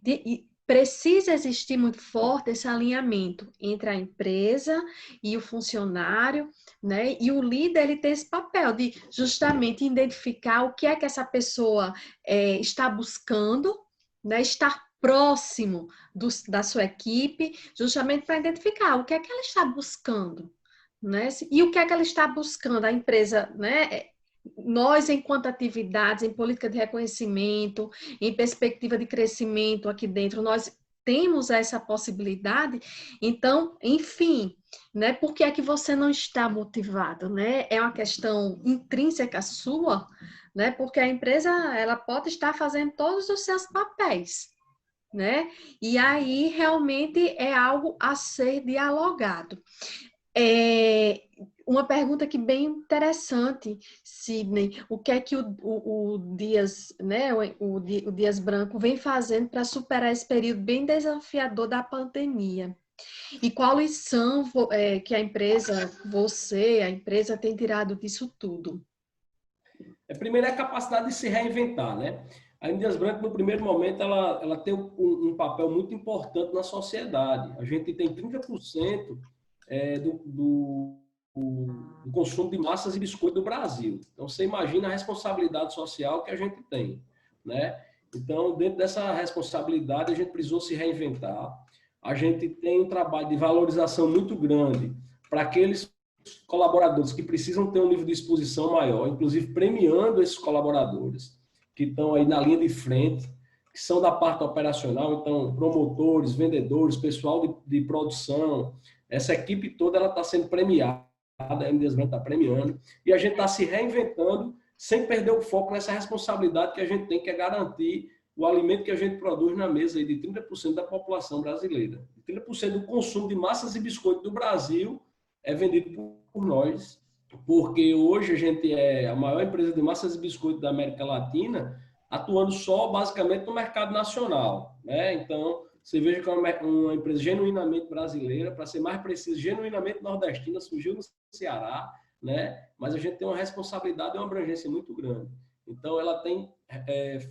precisa existir muito forte esse alinhamento entre a empresa e o funcionário, né? E o líder, ele tem esse papel de justamente identificar o que é que essa pessoa está buscando, né? Estar próximo da sua equipe, justamente para identificar o que é que ela está buscando, né? E o que é que ela está buscando, a empresa, né? Nós, enquanto atividades, em política de reconhecimento, em perspectiva de crescimento aqui dentro, nós temos essa possibilidade. Então, enfim, né? Por que é que você não está motivado, né? É uma questão intrínseca sua, né? Porque a empresa, ela pode estar fazendo todos os seus papéis, né? E aí, realmente, é algo a ser dialogado. Uma pergunta que bem interessante, Sidney, o que é que o Dias, né, o Dias Branco vem fazendo para superar esse período bem desafiador da pandemia? E qual lição que a empresa tem tirado disso tudo? Primeiro é a capacidade de se reinventar, né? A Dias Branco, no primeiro momento, ela tem um papel muito importante na sociedade. A gente tem 30% do consumo de massas e biscoito do Brasil. Então, você imagina a responsabilidade social que a gente tem, né? Então, dentro dessa responsabilidade, a gente precisou se reinventar. A gente tem um trabalho de valorização muito grande para aqueles colaboradores que precisam ter um nível de exposição maior, inclusive premiando esses colaboradores que estão aí na linha de frente, que são da parte operacional, então, promotores, vendedores, pessoal de produção. Essa equipe toda ela está sendo premiada, a MDS Branco está premiando, e a gente está se reinventando sem perder o foco nessa responsabilidade que a gente tem, que é garantir o alimento que a gente produz na mesa aí de 30% da população brasileira. 30% do consumo de massas e biscoitos do Brasil é vendido por nós, porque hoje a gente é a maior empresa de massas e biscoitos da América Latina, atuando só basicamente no mercado nacional, né? Então, você veja que é uma empresa genuinamente brasileira, para ser mais preciso, genuinamente nordestina, surgiu no Ceará, né? Mas a gente tem uma responsabilidade e uma abrangência muito grande. Então, ela tem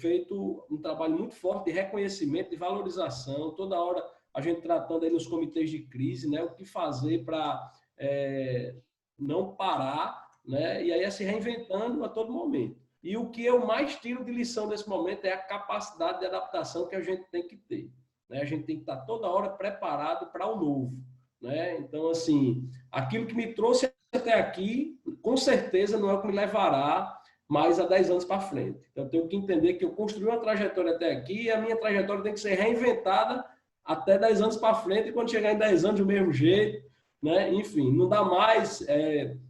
feito um trabalho muito forte de reconhecimento, de valorização, toda hora a gente tratando aí nos comitês de crise, né? O que fazer para não parar, né? E aí é se reinventando a todo momento. E o que eu mais tiro de lição desse momento é a capacidade de adaptação que a gente tem que ter. A gente tem que estar toda hora preparado para o novo, né? Então, assim, aquilo que me trouxe até aqui, com certeza não é o que me levará mais a 10 anos para frente. Então, eu tenho que entender que eu construí uma trajetória até aqui e a minha trajetória tem que ser reinventada até 10 anos para frente, e quando chegar em 10 anos do mesmo jeito, né? Enfim, não dá mais.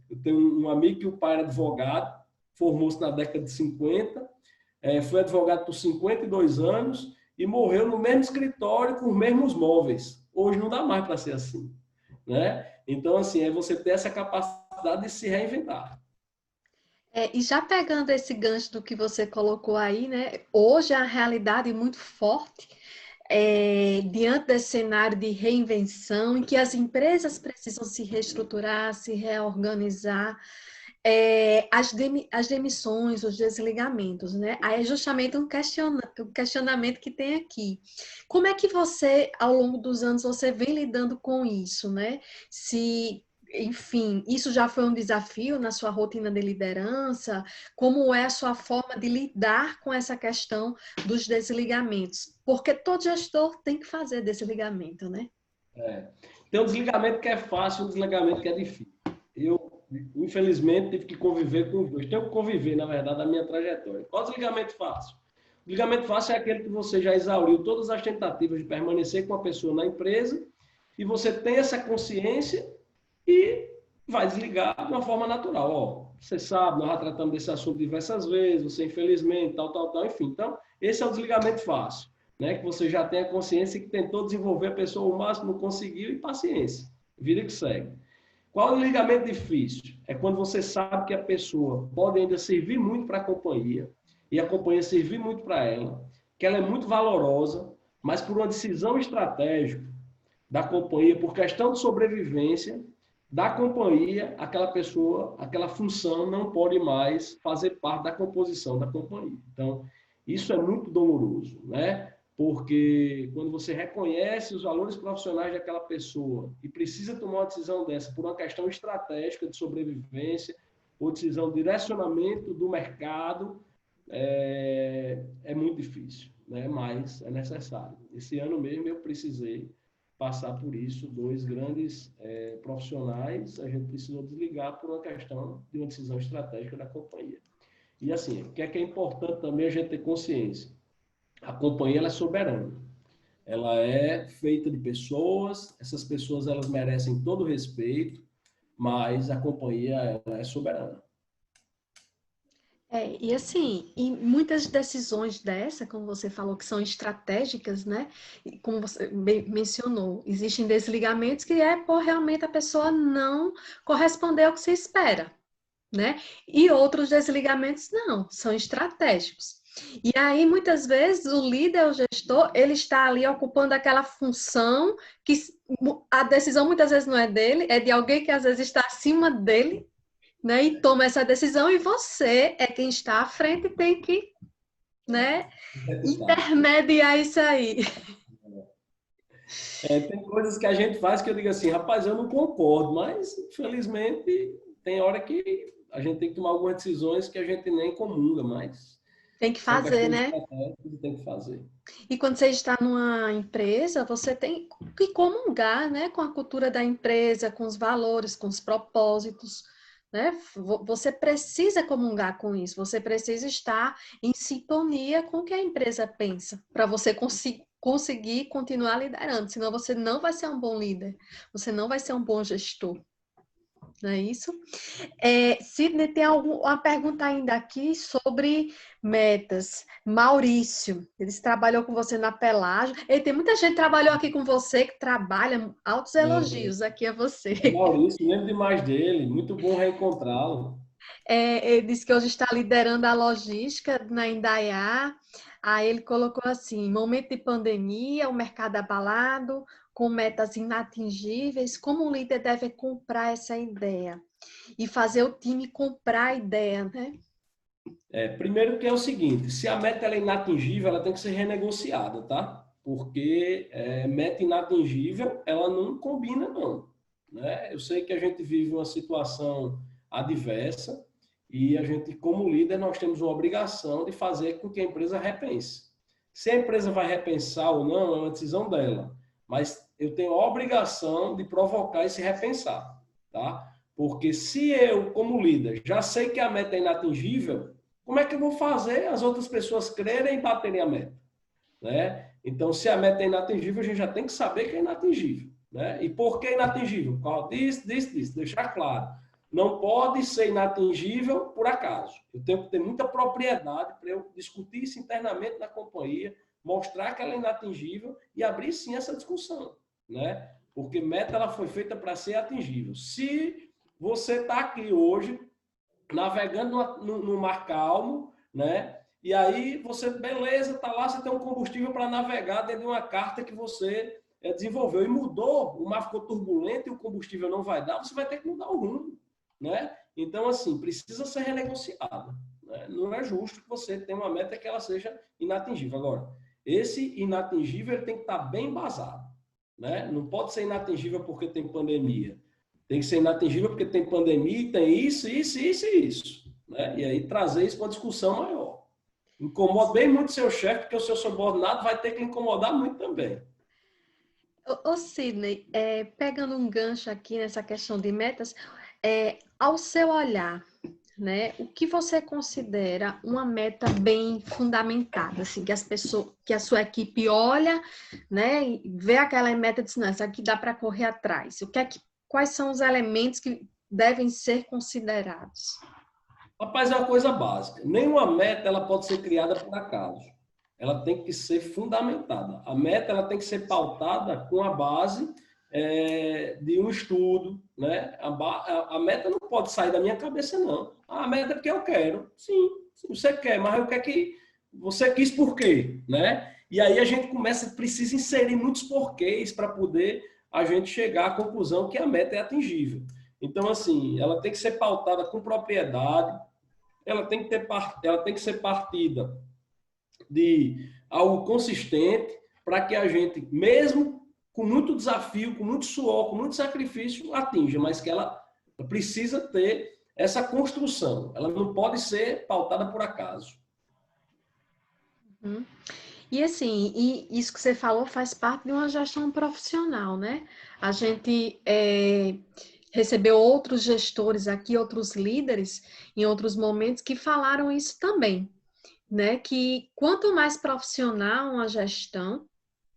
Eu tenho um amigo que o pai era advogado, formou-se na década de 50, foi advogado por 52 anos, e morreu no mesmo escritório com os mesmos móveis. Hoje não dá mais para ser assim, né? Então, assim, é você ter essa capacidade de se reinventar. E já pegando esse gancho do que você colocou aí, né? Hoje a realidade é muito forte, diante desse cenário de reinvenção, em que as empresas precisam se reestruturar, se reorganizar, as demissões, os desligamentos, né? Aí é justamente um questionamento que tem aqui. Como é que você, ao longo dos anos, você vem lidando com isso, né? Se, enfim, isso já foi um desafio na sua rotina de liderança? Como é a sua forma de lidar com essa questão dos desligamentos? Porque todo gestor tem que fazer desligamento, né? Tem um desligamento que é fácil, um desligamento que é difícil. Eu Infelizmente, tive que conviver com os dois. Tenho que conviver, na verdade, na minha trajetória. Qual desligamento fácil? O desligamento fácil é aquele que você já exauriu todas as tentativas de permanecer com a pessoa na empresa e você tem essa consciência e vai desligar de uma forma natural. Ó, você sabe, nós já tratamos desse assunto diversas vezes, você infelizmente, tal, enfim. Então, esse é o desligamento fácil, né? Que você já tem a consciência que tentou desenvolver a pessoa o máximo, não conseguiu e paciência. Vida que segue. Qual é o desligamento difícil? É quando você sabe que a pessoa pode ainda servir muito para a companhia e a companhia servir muito para ela, que ela é muito valorosa, mas por uma decisão estratégica da companhia, por questão de sobrevivência da companhia, aquela pessoa, aquela função não pode mais fazer parte da composição da companhia. Então, isso é muito doloroso, né? Porque quando você reconhece os valores profissionais daquela pessoa e precisa tomar uma decisão dessa por uma questão estratégica de sobrevivência ou decisão de direcionamento do mercado, é muito difícil, né? Mas é necessário. Esse ano mesmo eu precisei passar por isso, dois grandes profissionais, a gente precisou desligar por uma questão de uma decisão estratégica da companhia. E assim, o que é importante também a gente ter consciência? A companhia ela é soberana. Ela é feita de pessoas, essas pessoas elas merecem todo o respeito, mas a companhia ela é soberana. E assim, e muitas decisões dessa, como você falou, que são estratégicas, né? E como você mencionou, existem desligamentos que é por realmente a pessoa não corresponder ao que se espera, né? E outros desligamentos não, são estratégicos. E aí, muitas vezes, o líder, o gestor, ele está ali ocupando aquela função que a decisão muitas vezes não é dele, é de alguém que às vezes está acima dele, né? E toma essa decisão e você é quem está à frente e tem que, né, intermediar isso aí. Tem coisas que a gente faz que eu digo assim, rapaz, eu não concordo, mas infelizmente tem hora que a gente tem que tomar algumas decisões que a gente nem comunga, mas tem que fazer, né? Tem que fazer. E quando você está numa empresa, você tem que comungar, né, com a cultura da empresa, com os valores, com os propósitos, né? Você precisa comungar com isso, você precisa estar em sintonia com o que a empresa pensa, para você conseguir continuar liderando, senão você não vai ser um bom líder, você não vai ser um bom gestor. Não é isso? Sidney, tem uma pergunta ainda aqui sobre metas. Maurício, ele trabalhou com você na Pelágio. Tem muita gente que trabalhou aqui com você, que trabalha, altos elogios aqui a você. Maurício, lembro demais dele, muito bom reencontrá-lo. Ele disse que hoje está liderando a logística na Indaiá. Aí ele colocou assim, momento de pandemia, o mercado abalado, com metas inatingíveis, como um líder deve comprar essa ideia e fazer o time comprar a ideia, né? Primeiro que é o seguinte, se a meta ela é inatingível, ela tem que ser renegociada, tá? Porque meta inatingível, ela não combina não, né? Eu sei que a gente vive uma situação adversa e a gente, como líder, nós temos uma obrigação de fazer com que a empresa repense. Se a empresa vai repensar ou não, é uma decisão dela. Mas eu tenho a obrigação de provocar esse repensar, tá? Porque se eu, como líder, já sei que a meta é inatingível, como é que eu vou fazer as outras pessoas crerem e baterem a meta, né? Então, se a meta é inatingível, a gente já tem que saber que é inatingível, né? E por que inatingível? Por causa disso, deixar claro. Não pode ser inatingível por acaso. Eu tenho que ter muita propriedade para eu discutir isso internamente na companhia, mostrar que ela é inatingível e abrir sim essa discussão, né? Porque meta ela foi feita para ser atingível. Se você está aqui hoje navegando no mar calmo, né? E aí você, beleza, tá lá, você tem um combustível para navegar dentro de uma carta que você desenvolveu e mudou, o mar ficou turbulento e o combustível não vai dar, você vai ter que mudar o rumo, né? Então, assim, precisa ser renegociada, né? Não é justo que você tenha uma meta que ela seja inatingível. Agora, esse inatingível ele tem que estar bem embasado, né? Não pode ser inatingível porque tem pandemia. Tem que ser inatingível porque tem pandemia e tem isso, né? E aí trazer isso para uma discussão maior. Incomoda bem muito seu chefe, porque o seu subordinado vai ter que incomodar muito também. Sidney, pegando um gancho aqui nessa questão de metas, ao seu olhar, né, o que você considera uma meta bem fundamentada, assim, que a sua equipe olha, né, e vê aquela meta e diz, não, isso aqui dá para correr atrás. Quais são os elementos que devem ser considerados? Rapaz, é uma coisa básica. Nenhuma meta ela pode ser criada por acaso. Ela tem que ser fundamentada. A meta ela tem que ser pautada com a base de um estudo, né? A meta não pode sair da minha cabeça, não. A meta é porque eu quero. Sim, você quer, mas o que é que você quis por quê, né? E aí a gente precisa inserir muitos porquês para poder a gente chegar à conclusão que a meta é atingível. Então, assim, ela tem que ser pautada com propriedade, ela tem que ser partida de algo consistente para que a gente, mesmo com muito desafio, com muito suor, com muito sacrifício, atinja, mas que ela precisa ter essa construção. Ela não pode ser pautada por acaso. E assim, isso que você falou faz parte de uma gestão profissional, né? A gente recebeu outros gestores aqui, outros líderes, em outros momentos, que falaram isso também, né? Que quanto mais profissional uma gestão,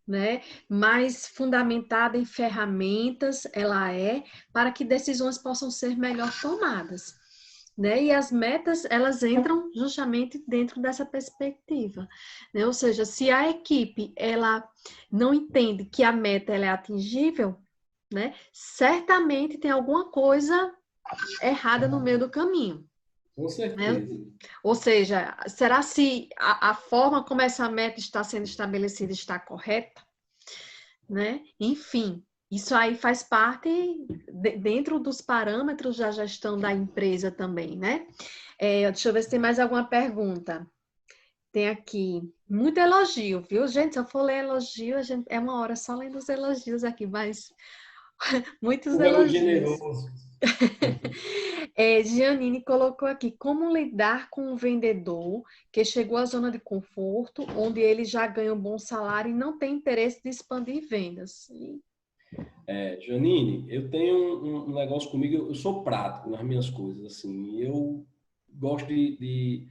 né, mais fundamentada em ferramentas ela é para que decisões possam ser melhor tomadas, né? E as metas, elas entram justamente dentro dessa perspectiva, né? Ou seja, se a equipe ela não entende que a meta ela é atingível, né, certamente tem alguma coisa errada no meio do caminho. Com certeza. Né? Ou seja, será se a forma como essa meta está sendo estabelecida está correta? Né? Enfim, isso aí faz parte dentro dos parâmetros da gestão da empresa também, né? Deixa eu ver se tem mais alguma pergunta. Tem aqui, muito elogio, viu? Gente, se eu for ler elogio, é uma hora só lendo os elogios aqui, mas muitos elogios. Generoso. Giannini colocou aqui, como lidar com um vendedor que chegou à zona de conforto, onde ele já ganha um bom salário e não tem interesse de expandir vendas? Janine, eu tenho um negócio comigo, eu sou prático nas minhas coisas, assim, eu gosto de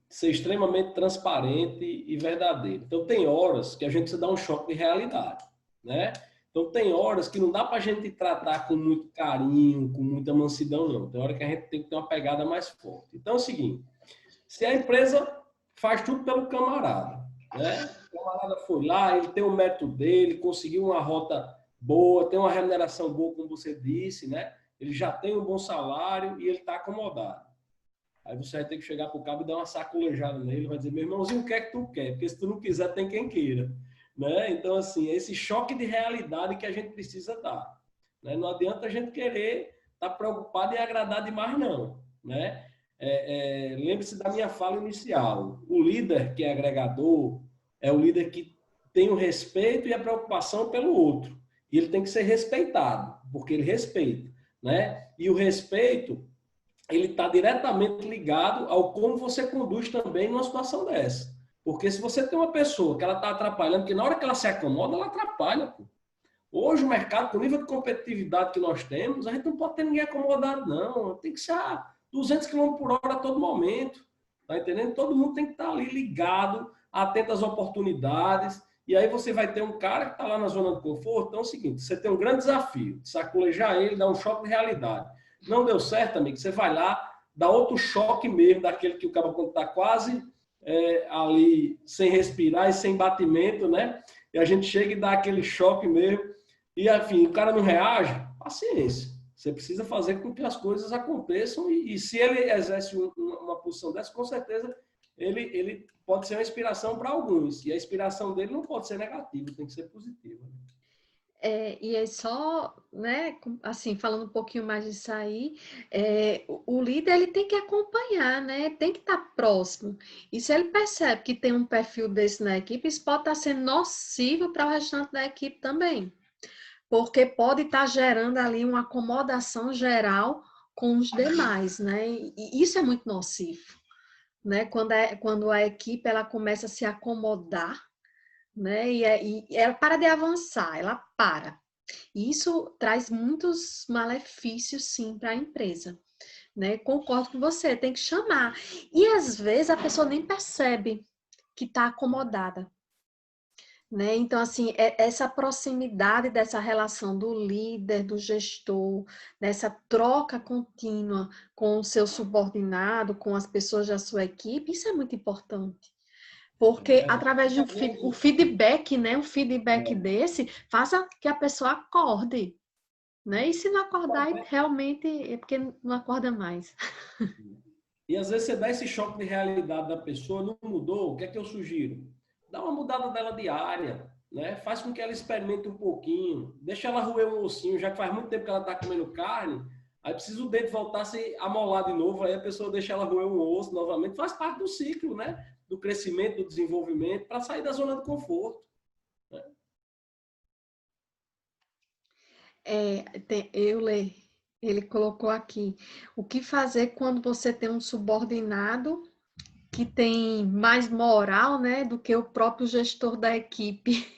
ser extremamente transparente e verdadeiro. Então, tem horas que a gente precisa dar um choque de realidade, né? Então, tem horas que não dá para a gente tratar com muito carinho, com muita mansidão, não. Tem hora que a gente tem que ter uma pegada mais forte. Então, é o seguinte, se a empresa faz tudo pelo camarada, né? O camarada foi lá, ele tem o método dele, conseguiu uma rota boa, tem uma remuneração boa, como você disse, né? Ele já tem um bom salário e ele está acomodado. Aí você vai ter que chegar para o cabo e dar uma sacolejada nele, vai dizer, meu irmãozinho, o que é que tu quer? Porque se tu não quiser, tem quem queira. Né? Então, assim, é esse choque de realidade que a gente precisa dar. Né? Não adianta a gente querer estar preocupado em agradar demais, não. Né? Lembre-se da minha fala inicial. O líder que é agregador é o líder que tem o respeito e a preocupação pelo outro. E ele tem que ser respeitado, porque ele respeita. Né? E o respeito, ele está diretamente ligado ao como você conduz também numa situação dessa. Porque se você tem uma pessoa que ela está atrapalhando, que na hora que ela se acomoda, ela atrapalha. Pô. Hoje o mercado, com o nível de competitividade que nós temos, a gente não pode ter ninguém acomodado, não. Tem que ser a 200 km por hora a todo momento. Tá entendendo? Todo mundo tem que estar ali ligado, atento às oportunidades. E aí você vai ter um cara que está lá na zona de conforto. Então é o seguinte, você tem um grande desafio, sacolejar ele, dar um choque de realidade. Não deu certo, amigo, você vai lá, dá outro choque mesmo, daquele que o cara está quase... ali sem respirar e sem batimento, né? E a gente chega e dá aquele choque mesmo. E, enfim, o cara não reage, paciência. Você precisa fazer com que as coisas aconteçam e se ele exerce uma posição dessa, com certeza ele pode ser uma inspiração para alguns. E a inspiração dele não pode ser negativa, tem que ser positiva. E aí só, né, assim, falando um pouquinho mais disso aí, o líder ele tem que acompanhar, né, tem que estar próximo. E se ele percebe que tem um perfil desse na equipe, isso pode estar sendo nocivo para o restante da equipe também. Porque pode estar gerando ali uma acomodação geral com os demais, né, e isso é muito nocivo, né, quando a equipe ela começa a se acomodar, né? E ela para de avançar, ela para. E isso traz muitos malefícios, sim, para a empresa, né? Concordo com você, tem que chamar. E às vezes a pessoa nem percebe que está acomodada, né? Então, assim, essa proximidade dessa relação do líder, do gestor, dessa troca contínua com o seu subordinado, com as pessoas da sua equipe, isso é muito importante. Porque através de o feedback, né? Um feedback desse, faça que a pessoa acorde, né? E se não acordar, realmente é porque não acorda mais. E às vezes você dá esse choque de realidade da pessoa, não mudou, o que é que eu sugiro? Dá uma mudada dela diária, né? Faz com que ela experimente um pouquinho, deixa ela roer um ossinho, já que faz muito tempo que ela está comendo carne, aí precisa o dente voltar a se amolar de novo, aí a pessoa deixa ela roer um osso novamente, faz parte do ciclo, né? Do crescimento, do desenvolvimento, para sair da zona de conforto. Né? Ele colocou aqui, o que fazer quando você tem um subordinado que tem mais moral, né, do que o próprio gestor da equipe?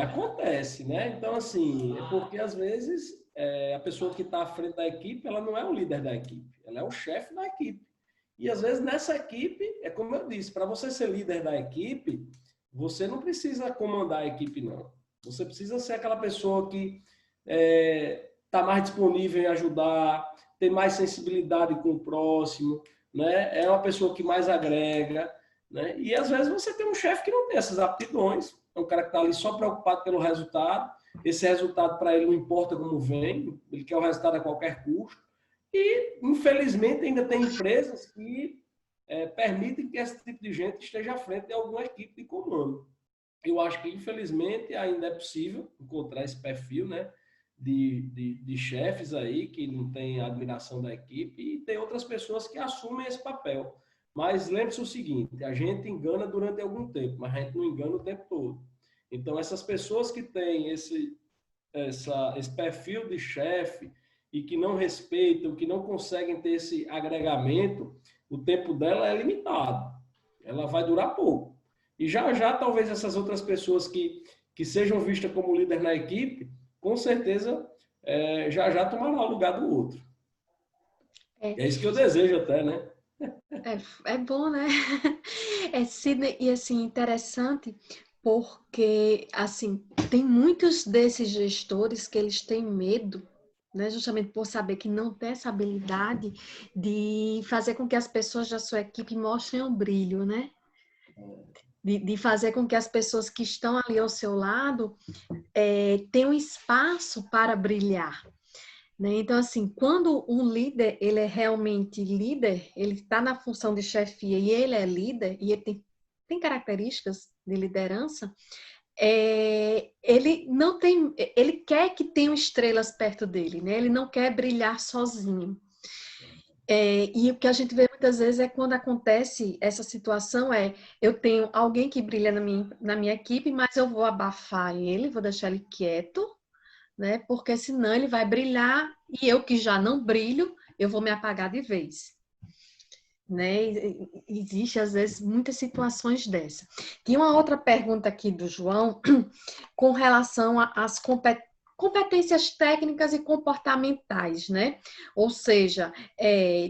Acontece, né? Então, assim, é porque às vezes a pessoa que está à frente da equipe, ela não é o líder da equipe, ela é o chefe da equipe. E às vezes nessa equipe, é como eu disse, para você ser líder da equipe, você não precisa comandar a equipe, não. Você precisa ser aquela pessoa que está mais disponível em ajudar, tem mais sensibilidade com o próximo, né? É uma pessoa que mais agrega, né? E às vezes você tem um chefe que não tem essas aptidões, é um cara que está ali só preocupado pelo resultado, esse resultado para ele não importa como vem, ele quer o resultado a qualquer custo. E, infelizmente, ainda tem empresas que permitem que esse tipo de gente esteja à frente de alguma equipe de comando. Eu acho que, infelizmente, ainda é possível encontrar esse perfil, né, de chefes aí que não tem a admiração da equipe e tem outras pessoas que assumem esse papel. Mas lembre-se o seguinte, a gente engana durante algum tempo, mas a gente não engana o tempo todo. Então, essas pessoas que têm esse perfil de chefe e que não respeitam, que não conseguem ter esse agregamento, o tempo dela é limitado. Ela vai durar pouco. E já talvez essas outras pessoas que sejam vistas como líder na equipe, com certeza já tomará o lugar do outro. É isso que eu desejo até, né? É bom, né? Sidney, e assim, interessante, porque, assim, tem muitos desses gestores que eles têm medo, né? Justamente por saber que não tem essa habilidade de fazer com que as pessoas da sua equipe mostrem o brilho, né? De fazer com que as pessoas que estão ali ao seu lado tenham espaço para brilhar. Né? Então, assim, quando um líder, ele é realmente líder, ele está na função de chefia e ele é líder, e ele tem características de liderança, ele não tem, ele quer que tenham estrelas perto dele, né? Ele não quer brilhar sozinho. E o que a gente vê muitas vezes é quando acontece essa situação eu tenho alguém que brilha na minha equipe, mas eu vou abafar ele, vou deixar ele quieto, né? Porque senão ele vai brilhar e eu que já não brilho, eu vou me apagar de vez. Né? Existe, às vezes, muitas situações dessa. Tinha uma outra pergunta aqui do João com relação às competências técnicas e comportamentais, né? Ou seja,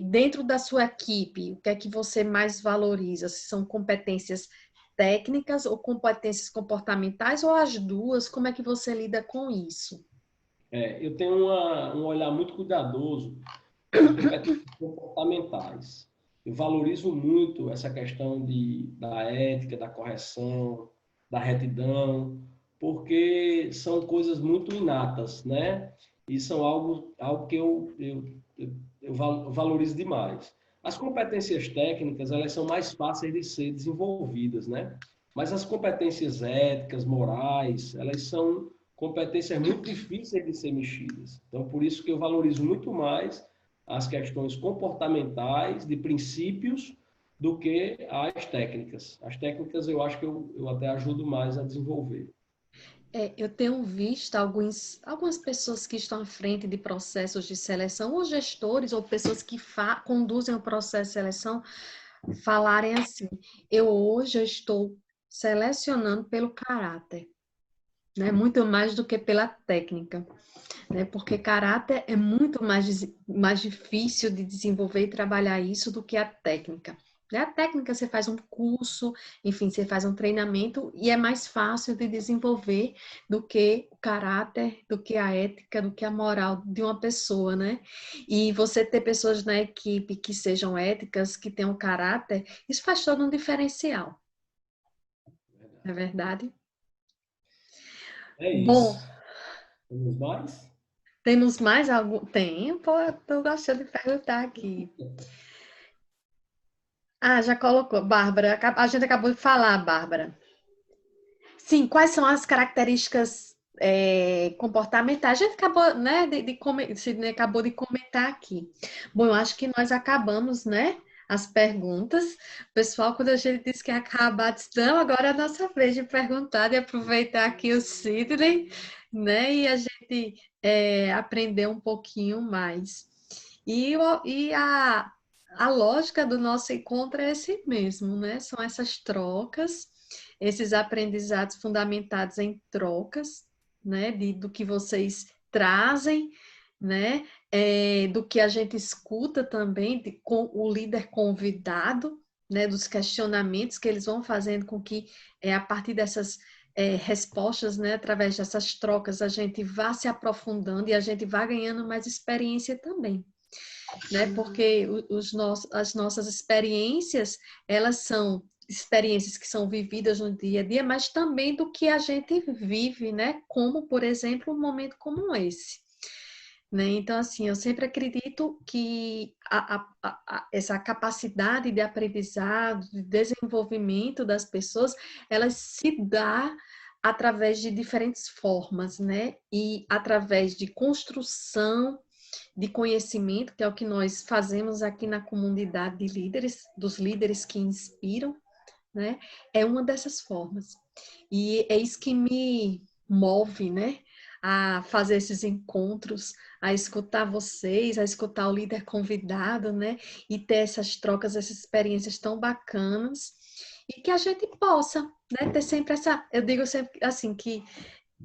dentro da sua equipe, o que é que você mais valoriza? Se são competências técnicas ou competências comportamentais ou as duas? Como é que você lida com isso? Eu tenho um olhar muito cuidadoso com competências comportamentais. Eu valorizo muito essa questão da ética, da correção, da retidão, porque são coisas muito inatas, né? E são algo que eu valorizo demais. As competências técnicas, elas são mais fáceis de ser desenvolvidas, né? Mas as competências éticas, morais, elas são competências muito difíceis de ser mexidas. Então, por isso que eu valorizo muito mais as questões comportamentais, de princípios, do que as técnicas. As técnicas eu acho que eu até ajudo mais a desenvolver. Eu tenho visto algumas pessoas que estão à frente de processos de seleção, ou gestores, ou pessoas que conduzem o processo de seleção, falarem assim, hoje eu estou selecionando pelo caráter. né? Muito mais do que pela técnica, né? Porque caráter é muito mais difícil de desenvolver e trabalhar isso do que a técnica. A técnica você faz um curso, enfim, você faz um treinamento e é mais fácil de desenvolver do que o caráter, do que a ética, do que a moral de uma pessoa, né? E você ter pessoas na equipe que sejam éticas, que tenham caráter, isso faz todo um diferencial. Não é verdade? É Bom, isso. Temos mais? temos mais algum? Tem, pô, eu tô gostando de perguntar aqui. Ah, já colocou, Bárbara. A gente acabou de falar, Bárbara. Sim, quais são as características comportamentais? A gente acabou, né, Sidney acabou de comentar aqui. Bom, eu acho que nós acabamos, né, as perguntas. O pessoal, quando a gente disse que ia acabar, disse, não, agora é a nossa vez de perguntar, de aproveitar aqui o Sidney, né, e a gente aprender um pouquinho mais. E a lógica do nosso encontro é esse mesmo, né? São essas trocas, esses aprendizados fundamentados em trocas, né? Do que vocês trazem, né? Do que a gente escuta também, com o líder convidado, né? Dos questionamentos que eles vão fazendo com que, a partir dessas respostas, né? Através dessas trocas, a gente vá se aprofundando e a gente vá ganhando mais experiência também, né? Porque as nossas experiências, elas são experiências que são vividas no dia a dia, mas também do que a gente vive, né? Como, por exemplo, um momento como esse, né? Então, assim, eu sempre acredito que essa capacidade de aprendizado, de desenvolvimento das pessoas, elas se dá através de diferentes formas, né? E através de construção de conhecimento, que é o que nós fazemos aqui na comunidade de líderes, dos líderes que inspiram, né? É uma dessas formas. E é isso que me move, né? A fazer esses encontros, a escutar vocês, a escutar o líder convidado, né? E ter essas trocas, essas experiências tão bacanas. E que a gente possa, né? Ter sempre essa... Eu digo sempre assim, que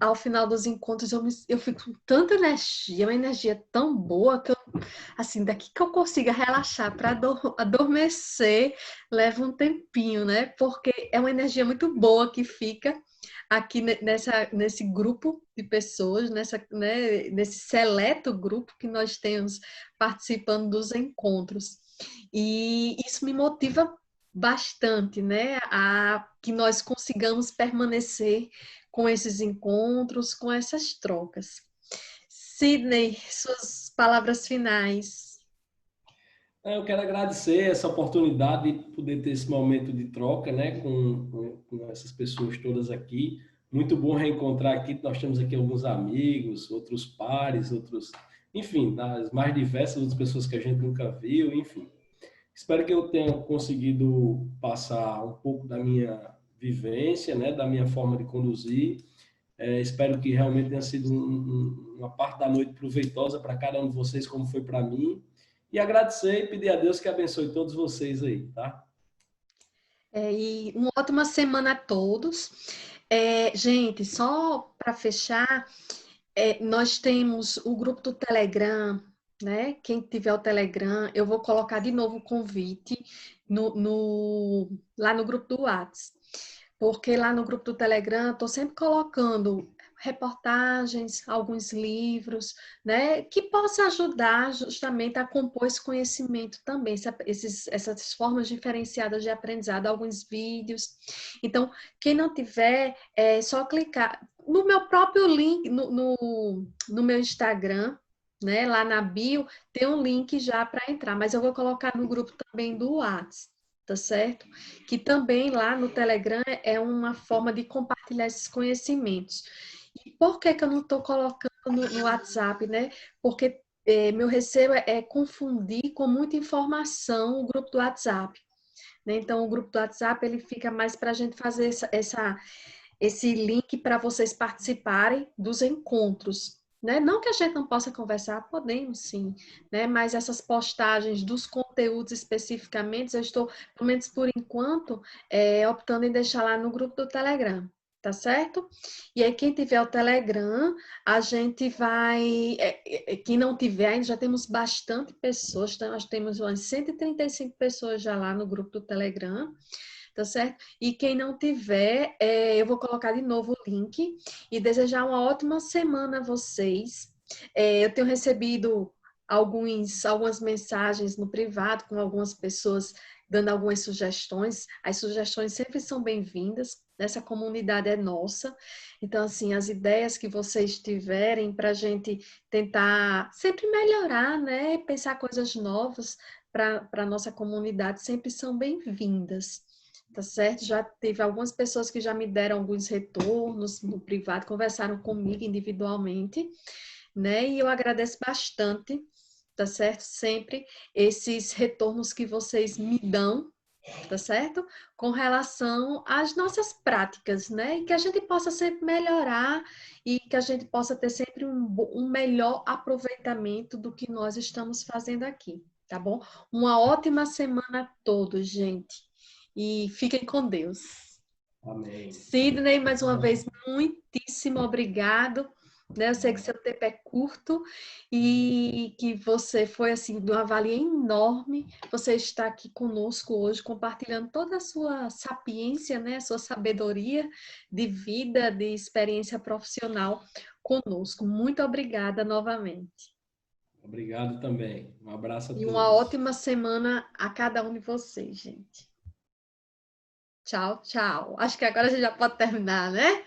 ao final dos encontros eu fico com tanta energia, uma energia tão boa que eu, assim, daqui que eu consiga relaxar para adormecer, leva um tempinho, né? Porque é uma energia muito boa que fica aqui nesse grupo de pessoas, né, nesse seleto grupo que nós temos participando dos encontros. E isso me motiva bastante, né? A que nós consigamos permanecer com esses encontros, com essas trocas. Sidney, suas palavras finais. Eu quero agradecer essa oportunidade de poder ter esse momento de troca, né, com essas pessoas todas aqui. Muito bom reencontrar aqui. Nós temos aqui alguns amigos, outros pares, outros, enfim, das mais diversas outras pessoas que a gente nunca viu, enfim. Espero que eu tenha conseguido passar um pouco da minha vivência, né, da minha forma de conduzir. Espero que realmente tenha sido uma parte da noite proveitosa para cada um de vocês, como foi para mim. E agradecer e pedir a Deus que abençoe todos vocês aí, tá? E uma ótima semana a todos. Gente, só para fechar, nós temos o grupo do Telegram, né? Quem tiver o Telegram, eu vou colocar de novo o convite lá no grupo do WhatsApp. Porque lá no grupo do Telegram, estou sempre colocando reportagens, alguns livros, né, que possa ajudar justamente a compor esse conhecimento também, essas formas diferenciadas de aprendizado, alguns vídeos. Então, quem não tiver, é só clicar no meu próprio link, no meu Instagram, né, lá na bio, tem um link já para entrar, mas eu vou colocar no grupo também do WhatsApp. Tá certo? Que também lá no Telegram é uma forma de compartilhar esses conhecimentos. E por que eu não estou colocando no WhatsApp, né? Porque meu receio é confundir com muita informação o grupo do WhatsApp, né? Então, o grupo do WhatsApp ele fica mais para a gente fazer esse link para vocês participarem dos encontros, né? Não que a gente não possa conversar, podemos sim, né? Mas essas postagens dos conteúdos especificamente, eu estou, pelo menos por enquanto, optando em deixar lá no grupo do Telegram, tá certo? E aí, quem tiver o Telegram, a gente vai... quem não tiver, ainda já temos bastante pessoas, então nós temos umas 135 pessoas já lá no grupo do Telegram, tá certo? E quem não tiver, eu vou colocar de novo o link e desejar uma ótima semana a vocês. Eu tenho recebido algumas mensagens no privado com algumas pessoas dando algumas sugestões. As sugestões sempre são bem-vindas. Essa comunidade é nossa. Então, assim, as ideias que vocês tiverem para a gente tentar sempre melhorar, né? Pensar coisas novas para a nossa comunidade sempre são bem-vindas. Tá certo? Já teve algumas pessoas que já me deram alguns retornos no privado, conversaram comigo individualmente, né? E eu agradeço bastante, tá certo? Sempre esses retornos que vocês me dão, tá certo? Com relação às nossas práticas, né? E que a gente possa sempre melhorar e que a gente possa ter sempre um melhor aproveitamento do que nós estamos fazendo aqui, tá bom? Uma ótima semana a todos, gente. E fiquem com Deus. Amém. Sidney, mais uma vez, muitíssimo obrigado. Né? Eu sei que seu tempo é curto e que você foi assim de uma valia enorme. Você está aqui conosco hoje, compartilhando toda a sua sapiência, né? Sua sabedoria de vida, de experiência profissional conosco. Muito obrigada novamente. Obrigado também. Um abraço a E todos. uma ótima semana a cada um de vocês, gente. Tchau, tchau. Acho que agora a gente já pode terminar, né?